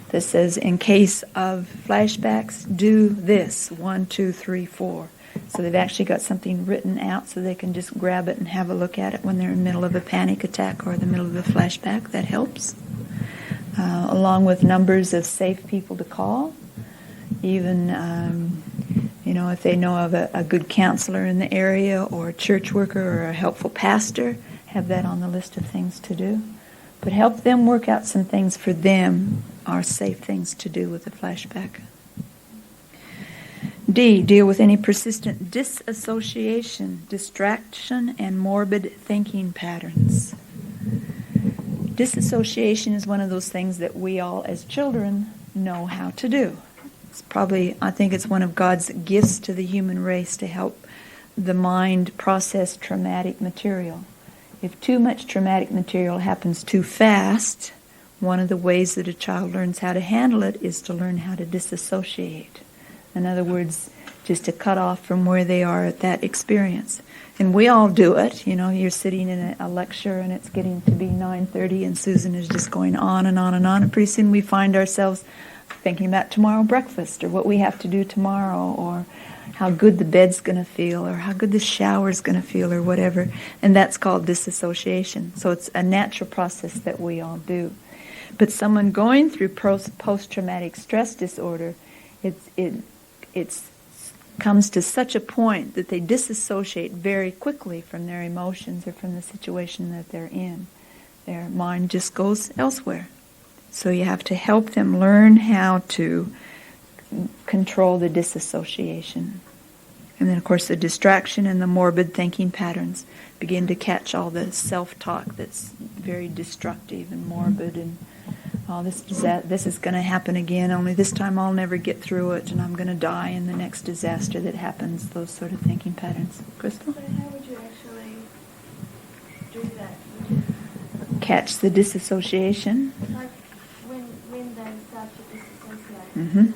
that says, in case of flashbacks, do this, 1, 2, 3, 4. So they've actually got something written out so they can just grab it and have a look at it when they're in the middle of a panic attack or the middle of a flashback. That helps. Along with numbers of safe people to call. Even, if they know of a good counselor in the area or a church worker or a helpful pastor, have that on the list of things to do. But help them work out some things for them are safe things to do with a flashback. D, deal with any persistent disassociation, distraction, and morbid thinking patterns. Disassociation is one of those things that we all as children know how to do. I think it's one of God's gifts to the human race to help the mind process traumatic material. If too much traumatic material happens too fast, one of the ways that a child learns how to handle it is to learn how to disassociate. In other words, just to cut off from where they are at that experience. And we all do it. You're sitting in a lecture and it's getting to be 9:30 and Susan is just going on and on and on. And pretty soon we find ourselves thinking about tomorrow breakfast or what we have to do tomorrow or how good the bed's going to feel or how good the shower's going to feel or whatever. And that's called disassociation. So it's a natural process that we all do. But someone going through post-traumatic stress disorder, it comes to such a point that they disassociate very quickly from their emotions or from the situation that they're in. Their mind just goes elsewhere. So you have to help them learn how to control the disassociation. And then, of course, the distraction and the morbid thinking patterns begin to catch all the self-talk that's very destructive and morbid and this is going to happen again, only this time I'll never get through it and I'm going to die in the next disaster that happens, those sort of thinking patterns. Crystal? So how would you actually do that? Catch the disassociation. Like when they start to disassociate, Mm-hmm. they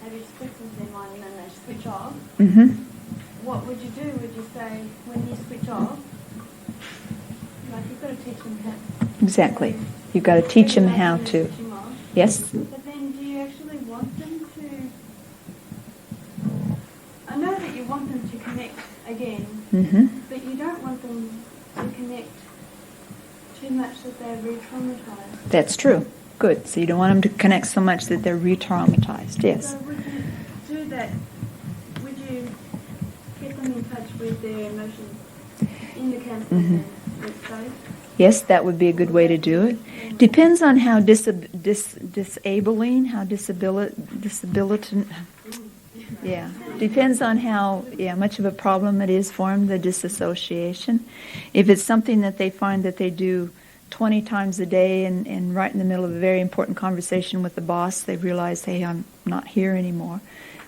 have you switch into their mind and then they switch off. Mm-hmm. What would you do? Would you say, when you switch off, like you've got to teach them how. Exactly. You've got to teach them how to. Yes? But then do you actually want them to... I know that you want them to connect again, Mm-hmm. but you don't want them to connect too much that they're re-traumatized. That's true. Good. So you don't want them to connect so much that they're re-traumatized. Yes. So would you do that? Would you get them in touch with their emotions in the counselling stage? Yes, that would be a good way to do it. Depends on how disabling, how disabilitant. Yeah, depends on how much of a problem it is for them, the disassociation. If it's something that they find that they do 20 times a day and right in the middle of a very important conversation with the boss, they realize, hey, I'm not here anymore,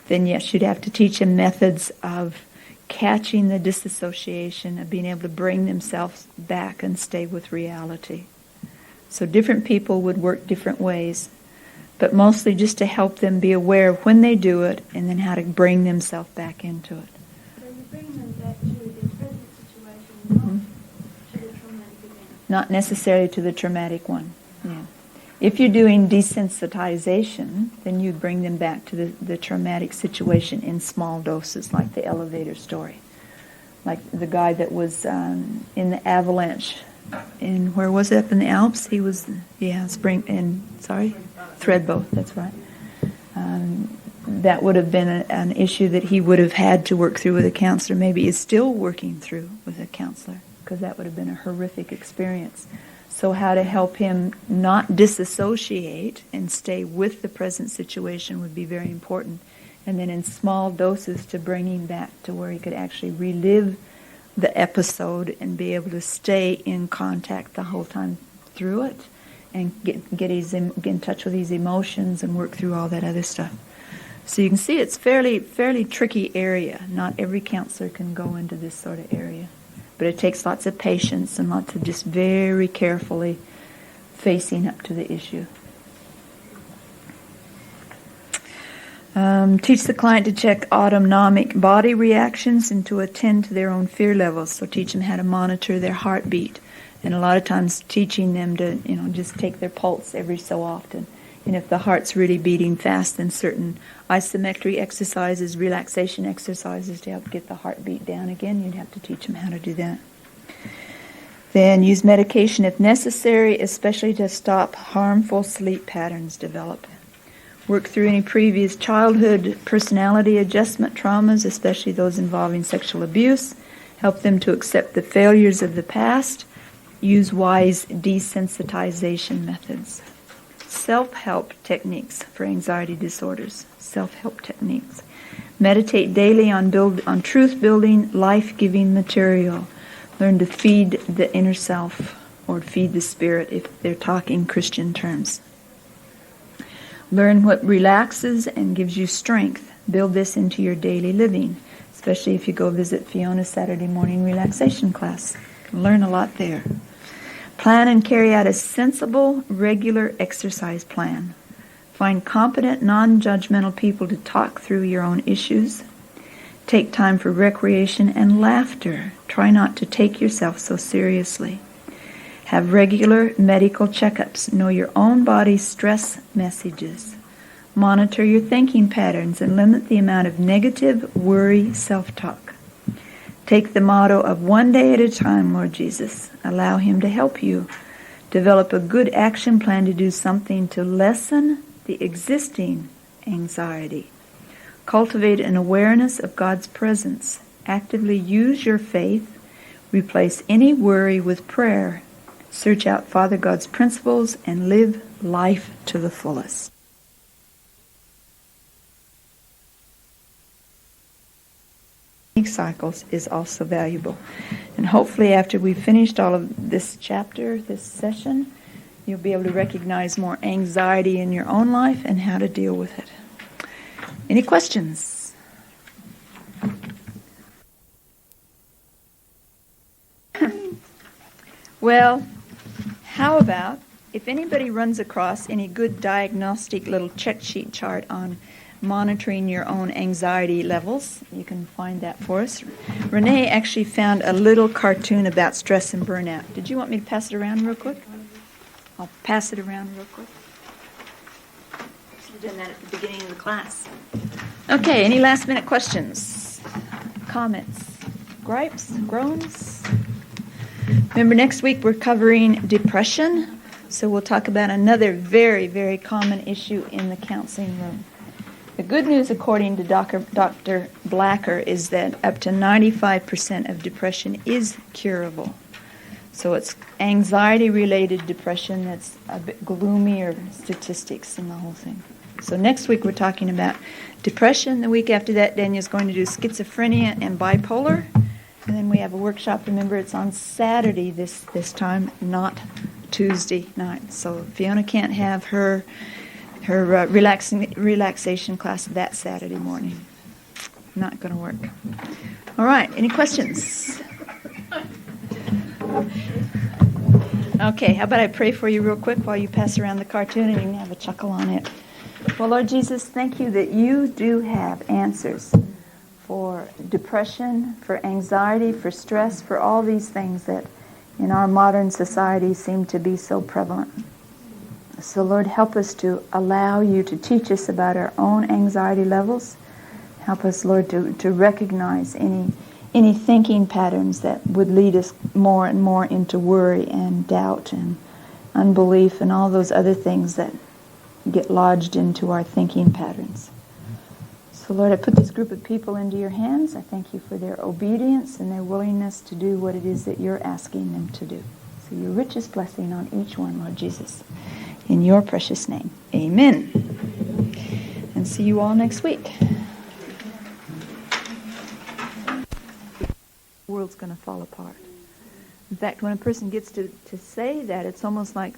then yes, you'd have to teach them methods of catching the disassociation, of being able to bring themselves back and stay with reality. So different people would work different ways, but mostly just to help them be aware of when they do it and then how to bring themselves back into it. So you bring them back to their present situation, not to the traumatic event. Not necessarily to the traumatic one. Yeah. If you're doing desensitization, then you bring them back to the traumatic situation in small doses, like the elevator story. Like the guy that was in the avalanche where was it, up in the Alps? He was, Threadboat, that's right. That would have been an issue that he would have had to work through with a counselor. Maybe is still working through with a counselor, because that would have been a horrific experience. So how to help him not disassociate and stay with the present situation would be very important. And then in small doses to bring him back to where he could actually relive the episode and be able to stay in contact the whole time through it and get in touch with his emotions and work through all that other stuff. So you can see it's fairly tricky area. Not every counselor can go into this sort of area. But it takes lots of patience and lots of just very carefully facing up to the issue. Teach the client to check autonomic body reactions and to attend to their own fear levels. So teach them how to monitor their heartbeat. And a lot of times teaching them to, just take their pulse every so often. And if the heart's really beating fast, then certain isometry exercises, relaxation exercises to help get the heartbeat down again, you'd have to teach them how to do that. Then use medication if necessary, especially to stop harmful sleep patterns develop. Work through any previous childhood personality adjustment traumas, especially those involving sexual abuse. Help them to accept the failures of the past. Use wise desensitization methods. Self-help techniques for anxiety disorders. Self-help techniques. Meditate daily on truth-building, life-giving material. Learn to feed the inner self or feed the spirit if they're talking Christian terms. Learn what relaxes and gives you strength. Build this into your daily living, especially if you go visit Fiona's Saturday morning relaxation class. Learn a lot there. Plan and carry out a sensible, regular exercise plan. Find competent, non-judgmental people to talk through your own issues. Take time for recreation and laughter. Try not to take yourself so seriously. Have regular medical checkups. Know your own body's stress messages. Monitor your thinking patterns and limit the amount of negative, worry, self-talk. Take the motto of one day at a time, Lord Jesus. Allow Him to help you. Develop a good action plan to do something to lessen the existing anxiety. Cultivate an awareness of God's presence. Actively use your faith. Replace any worry with prayer. Search out Father God's principles and live life to the fullest. Cycles is also valuable. And hopefully after we've finished all of this chapter, this session, you'll be able to recognize more anxiety in your own life and how to deal with it. Any questions? Well, how about if anybody runs across any good diagnostic little check sheet chart on monitoring your own anxiety levels, you can find that for us. Renee actually found a little cartoon about stress and burnout. Did you want me to pass it around real quick? I'll pass it around real quick. Should have done that at the beginning of the class. Okay, any last minute questions? Comments? Gripes? Groans? Remember, next week we're covering depression, so we'll talk about another very, very common issue in the counseling room. The good news, according to Dr. Blacker, is that up to 95% of depression is curable. So it's anxiety-related depression that's a bit gloomier statistics in the whole thing. So next week we're talking about depression. The week after that, Daniel's going to do schizophrenia and bipolar. And then we have a workshop. Remember, it's on Saturday this time, not Tuesday night. So Fiona can't have her relaxation class that Saturday morning. Not going to work. All right, any questions? Okay, how about I pray for you real quick while you pass around the cartoon and you can have a chuckle on it. Well, Lord Jesus, thank you that you do have answers for depression, for anxiety, for stress, for all these things that in our modern society seem to be so prevalent. So Lord, help us to allow you to teach us about our own anxiety levels. Help us, Lord, to recognize any thinking patterns that would lead us more and more into worry and doubt and unbelief and all those other things that get lodged into our thinking patterns. So Lord, I put this group of people into your hands. I thank you for their obedience and their willingness to do what it is that you're asking them to do. So your richest blessing on each one, Lord Jesus. In your precious name, amen. And see you all next week. The world's going to fall apart. In fact, when a person gets to say that, it's almost like